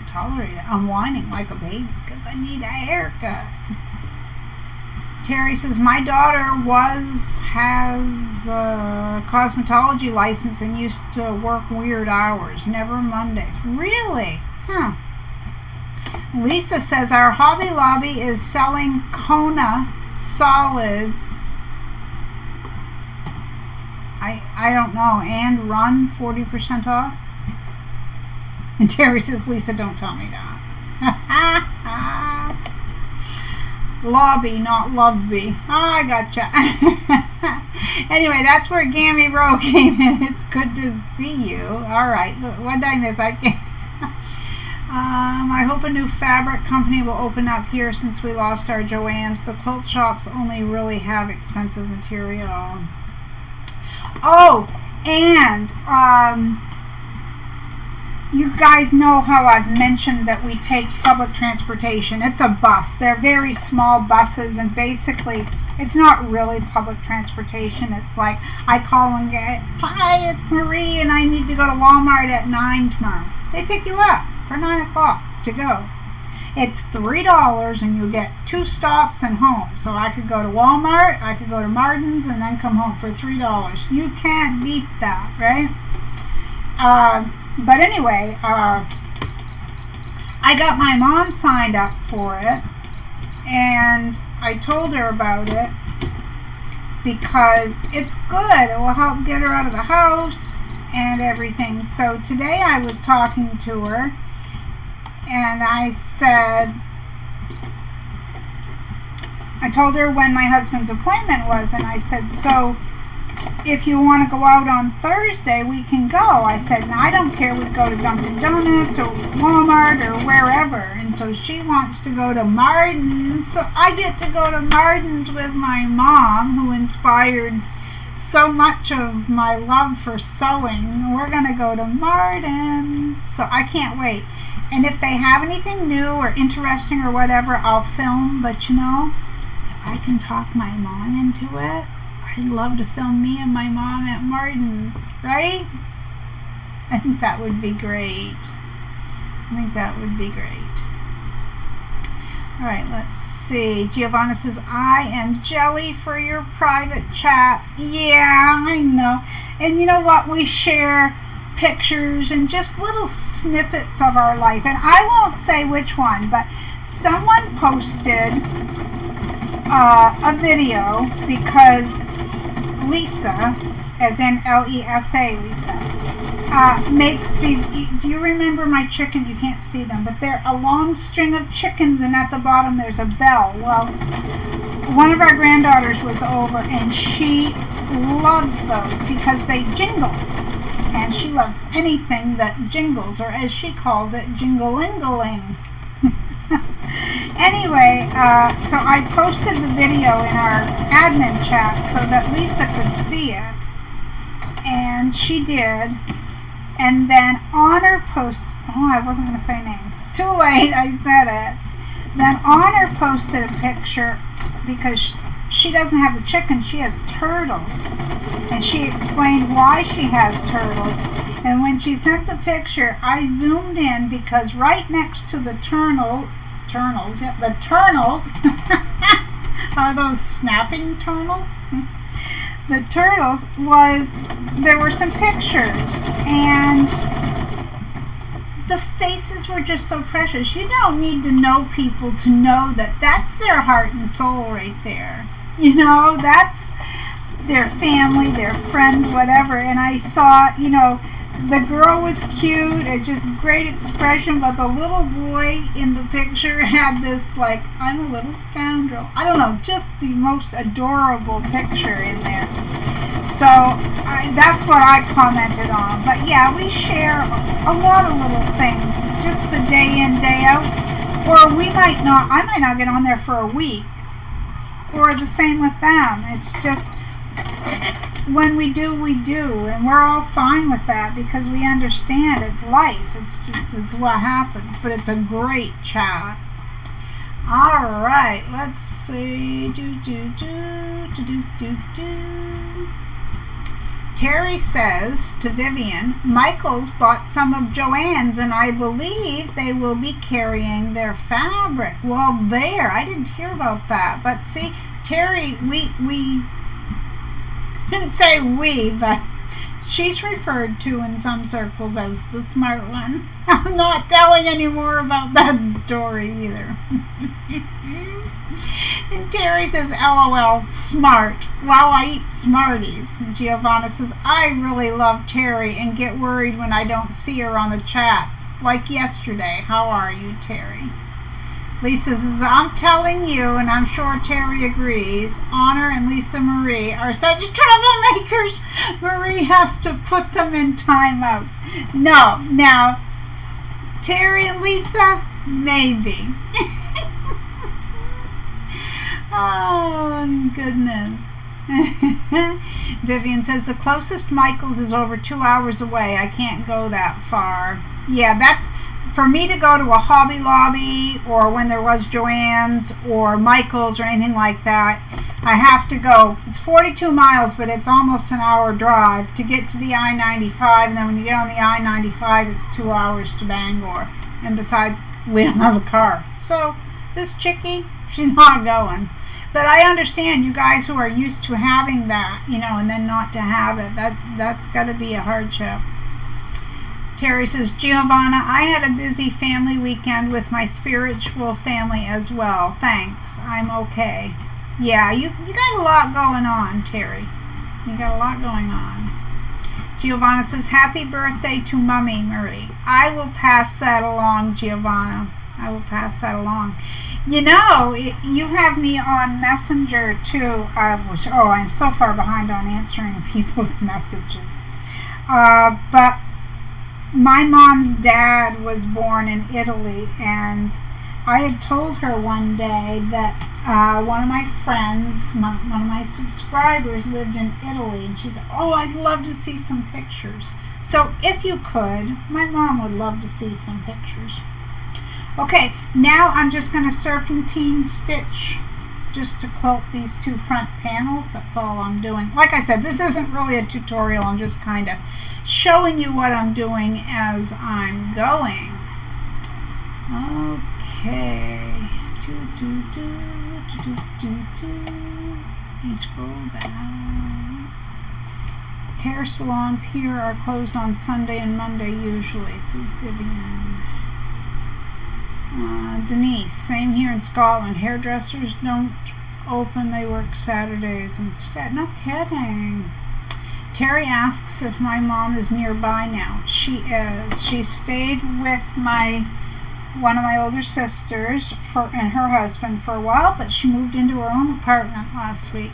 tolerate it. I'm whining like a baby because I need a haircut. Terry says, my daughter has a cosmetology license and used to work weird hours, never Mondays. Really? Huh. Lisa says, our Hobby Lobby is selling Kona solids. I don't know. And run 40% off. And Terry says, Lisa, don't tell me that. Lobby, not loveby. I gotcha. Anyway, that's where Gammy Rowe came in. It's good to see you. All right. Look, what did I miss? I can't. I hope a new fabric company will open up here since we lost our Joann's. The quilt shops only really have expensive material. Oh, and you guys know how I've mentioned that we take public transportation. It's a bus. They're very small buses, and basically it's not really public transportation. It's like I call and get, hi, it's Marie, and I need to go to Walmart at 9 tomorrow. They pick you up for 9 o'clock to go. It's $3, and you get 2 stops and home. So I could go to Walmart, I could go to Martin's, and then come home for $3. You can't beat that, right? But anyway, I got my mom signed up for it, and I told her about it because it's good. It will help get her out of the house and everything. So today I was talking to her, and I told her when my husband's appointment was, and I said, so if you want to go out on Thursday, we can go. I said, no, I don't care. We go to Dunkin' Donuts or Walmart or wherever. And so she wants to go to Martin's. So I get to go to Martin's with my mom, who inspired so much of my love for sewing. We're going to go to Martin's. So I can't wait. And if they have anything new or interesting or whatever, I'll film. But you know, if I can talk my mom into it, I'd love to film me and my mom at Martin's, right? I think that would be great. I think that would be great. All right, let's see. Giovanna says, I am jelly for your private chats. Yeah, I know. And you know what? We share pictures and just little snippets of our life. And I won't say which one, but someone posted a video because Lisa, as in L-E-S-A, Lisa, makes these. Do you remember my chicken? You can't see them, but they're a long string of chickens, and at the bottom there's a bell. Well, one of our granddaughters was over, and she loves those because they jingle, and she loves anything that jingles, or as she calls it, jingle-ling-a-ling. Anyway, so I posted the video in our admin chat so that Lisa could see it, and she did. And then Honor posted, I wasn't going to say names, too late, I said it. Then Honor posted a picture because she doesn't have the chicken, she has turtles, and she explained why she has turtles. And when she sent the picture, I zoomed in because right next to the turtles, are those snapping turtles? The turtles there were some pictures, and the faces were just so precious. You don't need to know people to know that that's their heart and soul right there. You know, that's their family, their friends, whatever. And I saw, you know, the girl was cute, it's just great expression, but the little boy in the picture had this, like, I'm a little scoundrel. I don't know, just the most adorable picture in there. So that's what I commented on. But yeah, we share a lot of little things, just the day in, day out. Or I might not get on there for a week. Or the same with them. It's just, when we do, and we're all fine with that because we understand it's life. It's what happens, but it's a great chat. All right, let's see. Terry says to Vivian, Michael's bought some of Joanne's, and I believe they will be carrying their fabric. Well, I didn't hear about that, but see, Terry, we didn't say we, but she's referred to in some circles as the smart one. I'm not telling any more about that story either. And Terry says, LOL, smart, while I eat Smarties. And Giovanna says, I really love Terry and get worried when I don't see her on the chats. Like yesterday. How are you, Terry? Lisa says, I'm telling you, and I'm sure Terry agrees, Honor and Lisa Marie are such troublemakers. Marie has to put them in timeouts. No, now, Terry and Lisa, maybe. Oh, goodness. Vivian says, the closest Michael's is over 2 hours away. I can't go that far. Yeah, that's, for me to go to a Hobby Lobby or when there was Joann's or Michael's or anything like that, I have to go. It's 42 miles, but it's almost an hour drive to get to the I-95. And then when you get on the I-95, it's 2 hours to Bangor. And besides, we don't have a car. So this chickie, she's not going. But I understand you guys who are used to having that, you know, and then not to have it. That's got to be a hardship. Terry says, Giovanna, I had a busy family weekend with my spiritual family as well. Thanks. I'm okay. Yeah, you got a lot going on, Terry. You got a lot going on. Giovanna says, happy birthday to Mummy Marie. I will pass that along, Giovanna. I will pass that along. You know, you have me on Messenger too. I'm so far behind on answering people's messages. But my mom's dad was born in Italy, and I had told her one day that one of my friends, one of my subscribers, lived in Italy, and she said, "Oh, I'd love to see some pictures." So if you could, my mom would love to see some pictures. Okay, now I'm just going to serpentine stitch just to quilt these two front panels. That's all I'm doing. Like I said, this isn't really a tutorial. I'm just kind of showing you what I'm doing as I'm going. Okay. Let me scroll down. Hair salons here are closed on Sunday and Monday usually, says Vivian. Denise, same here in Scotland. Hairdressers don't open, they work Saturdays instead. No kidding. Terry asks if my mom is nearby now. She is. She stayed with one of my older sisters and her husband for a while, but she moved into her own apartment last week.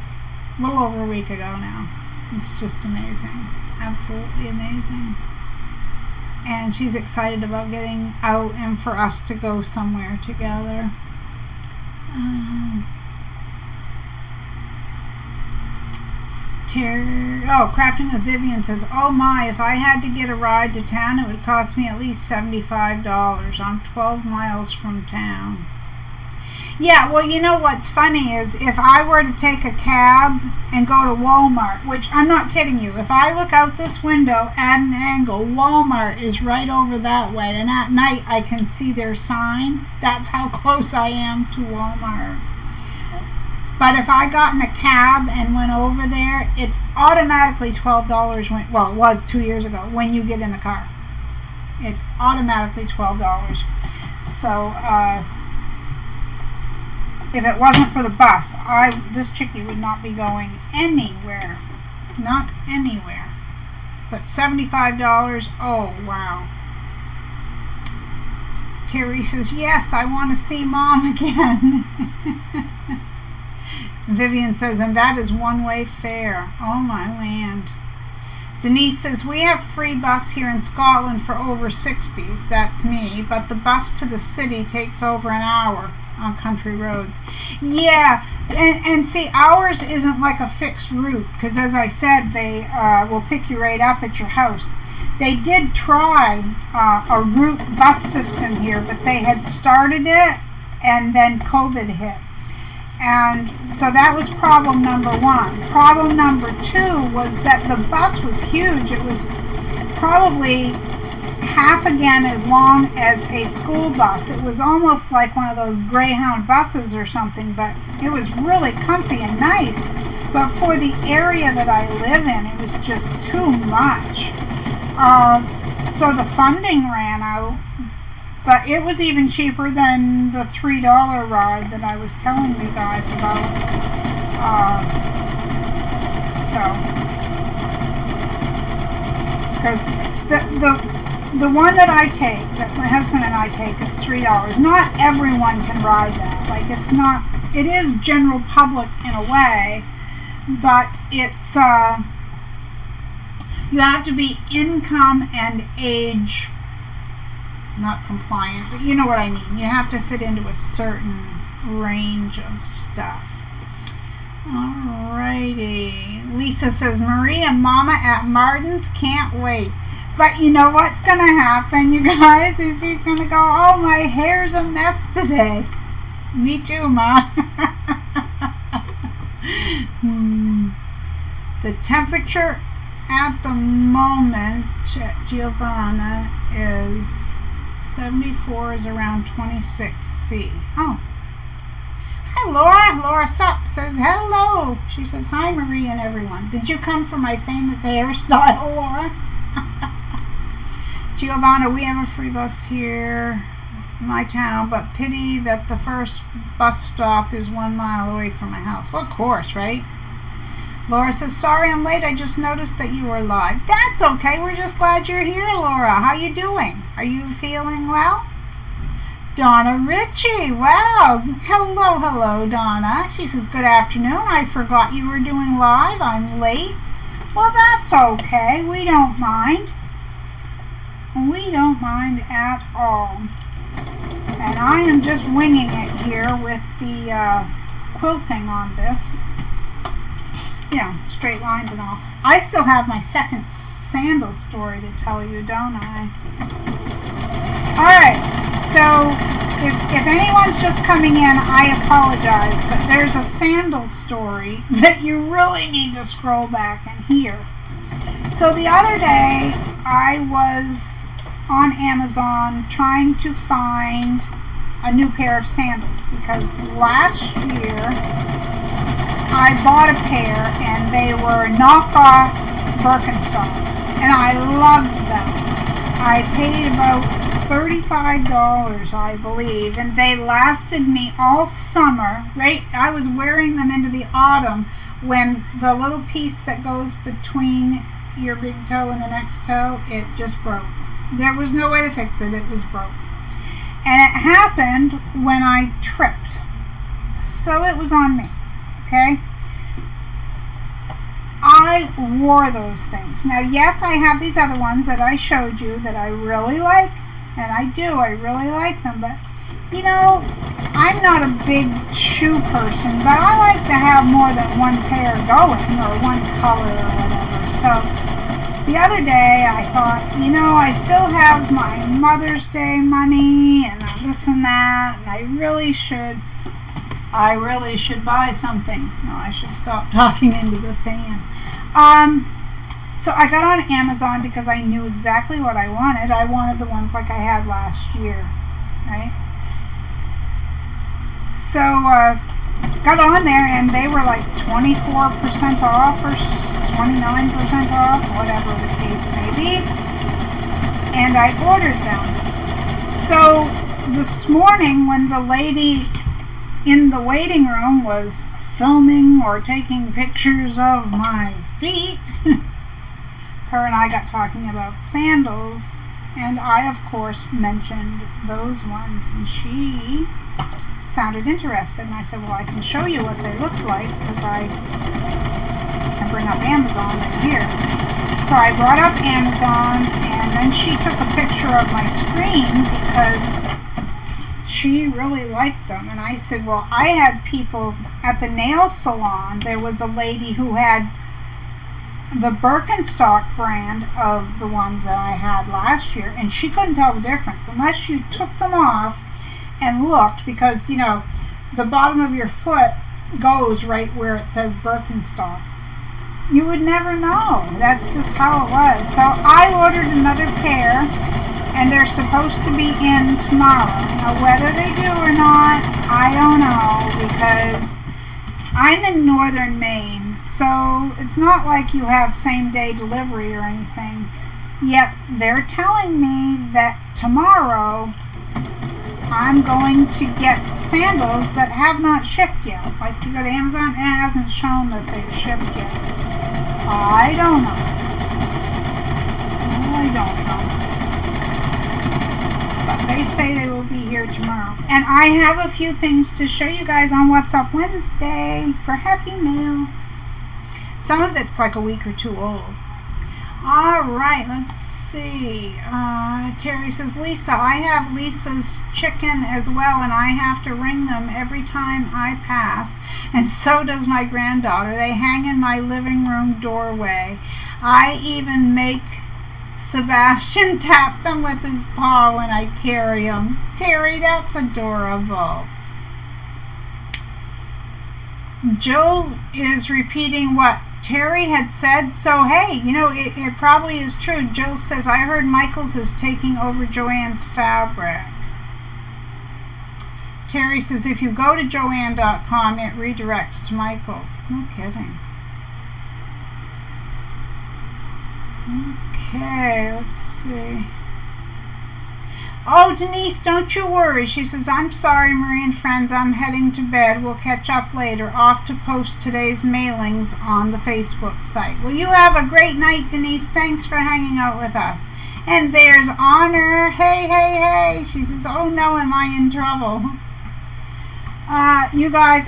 A little over a week ago now. It's just amazing. Absolutely amazing. And she's excited about getting out and for us to go somewhere together. Crafting with Vivian says, "Oh my, if I had to get a ride to town, it would cost me at least $75. I'm 12 miles from town." Yeah, well, you know what's funny is if I were to take a cab and go to Walmart, which I'm not kidding you, if I look out this window at an angle, Walmart is right over that way, and at night I can see their sign. That's how close I am to Walmart. But if I got in a cab and went over there, it's automatically $12 well, it was 2 years ago, when you get in the car. It's automatically $12. So, if it wasn't for the bus, this chickie would not be going anywhere. Not anywhere. But $75, oh wow. Terry says, "Yes, I want to see Mom again." Vivian says, "And that is one-way fare." Oh my land. Denise says, "We have free bus here in Scotland for over 60s. That's me. But the bus to the city takes over an hour on country roads." Yeah, and see, ours isn't like a fixed route, because as I said, they will pick you right up at your house. They did try a route bus system here, but they had started it and then COVID hit. And so that was problem number one. Problem number two was that the bus was huge. It was probably half again as long as a school bus. It was almost like one of those Greyhound buses or something, but it was really comfy and nice. But for the area that I live in, it was just too much. So the funding ran out, but it was even cheaper than the $3 ride that I was telling you guys about. Because the one that I take, that my husband and I take, it's $3. Not everyone can ride that. Like, it's not, it is general public in a way, but it's, you have to be income and age, not compliant, but you know what I mean. You have to fit into a certain range of stuff. Alrighty. Lisa says, "Marie and Mama at Martin's, can't wait." But you know what's going to happen, you guys, is she's going to go, "Oh, my hair's a mess today." Me too, Ma. The temperature at the moment at Giovanna is 74, is around 26°C. Oh. Hi, Laura. Laura Sup says, "Hello." She says, "Hi, Marie and everyone. Did you come for my famous hairstyle, Laura?" Giovanna, "We have a free bus here in my town, but pity that the first bus stop is 1 mile away from my house." Well, of course, right? Laura says, "Sorry I'm late. I just noticed that you were live." That's okay. We're just glad you're here, Laura. How you doing? Are you feeling well? Donna Ritchie. Wow. Hello, hello, Donna. She says, good afternoon. I forgot you were doing live. I'm late. Well, that's okay. We don't mind. We don't mind at all. And I am just winging it here with the quilting on this. Straight lines and all. I still have my second sandal story to tell you, don't I? Alright, so if anyone's just coming in, I apologize, but there's a sandal story that you really need to scroll back and hear. So the other day, I was on Amazon trying to find a new pair of sandals because last year I bought a pair and they were knockoff Birkenstocks and I loved them. I paid about $35, I believe, and they lasted me all summer. Right, I was wearing them into the autumn when the little piece that goes between your big toe and the next toe, it just broke. There was no way to fix it. It was broke. And it happened when I tripped. So it was on me. Okay? I wore those things. Now, yes, I have these other ones that I showed you that I really like. And I do. I really like them. But, you know, I'm not a big shoe person. But I like to have more than one pair going or one color or whatever. So the other day I thought, you know, I still have my Mother's Day money and this and that, and I really should buy something. No, I should stop talking into the fan. So I got on Amazon because I knew exactly what I wanted. I wanted the ones like I had last year, right? So got on there and they were like 24% off or 29% off, whatever the case may be, and I ordered them. So this morning when the lady in the waiting room was filming or taking pictures of my feet, her and I got talking about sandals, and I of course mentioned those ones, and she sounded interested, and I said, well, I can show you what they look like because I can bring up Amazon right here. So I brought up Amazon, and then she took a picture of my screen because she really liked them. And I said, well, I had people at the nail salon. There was a lady who had the Birkenstock brand of the ones that I had last year, and she couldn't tell the difference unless you took them off and looked, because, you know, the bottom of your foot goes right where it says Birkenstock. You would never know. That's just how it was. So I ordered another pair, and they're supposed to be in tomorrow. Now, whether they do or not, I don't know, because I'm in northern Maine, so it's not like you have same-day delivery or anything. Yet they're telling me that tomorrow I'm going to get sandals that have not shipped yet. Like, you go to Amazon, and it hasn't shown that they've shipped yet. I don't know. I don't know. But they say they will be here tomorrow. And I have a few things to show you guys on What's Up Wednesday for Happy Mail. Some of it's like a week or two old. Alright, let's see. Terry says, Lisa, I have Lisa's chicken as well, and I have to ring them every time I pass, and so does my granddaughter. They hang in my living room doorway. I even make Sebastian tap them with his paw when I carry them. Terry, that's adorable. Jill is repeating what Terry had said. So, hey, you know, it probably is true. Jill says, I heard Michael's is taking over Joanne's fabric. Terry says, if you go to joanne.com, it redirects to Michael's. No kidding. Okay, let's see. Oh, Denise, don't you worry. She says, I'm sorry, Marie and friends. I'm heading to bed. We'll catch up later. Off to post today's mailings on the Facebook site. Well, you have a great night, Denise. Thanks for hanging out with us. And there's Honor. Hey, hey, hey. She says, oh no, am I in trouble? You guys,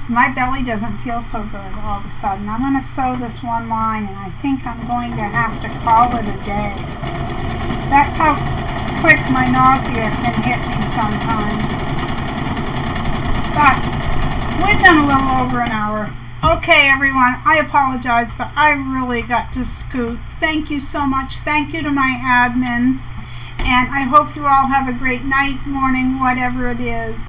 my belly doesn't feel so good all of a sudden. I'm going to sew this one line, and I think I'm going to have to call it a day. That's how quick my nausea can hit me sometimes. But we've done a little over an hour. Okay, everyone, I apologize, but I really got to scoot. Thank you so much. Thank you to my admins. And I hope you all have a great night, morning, whatever it is.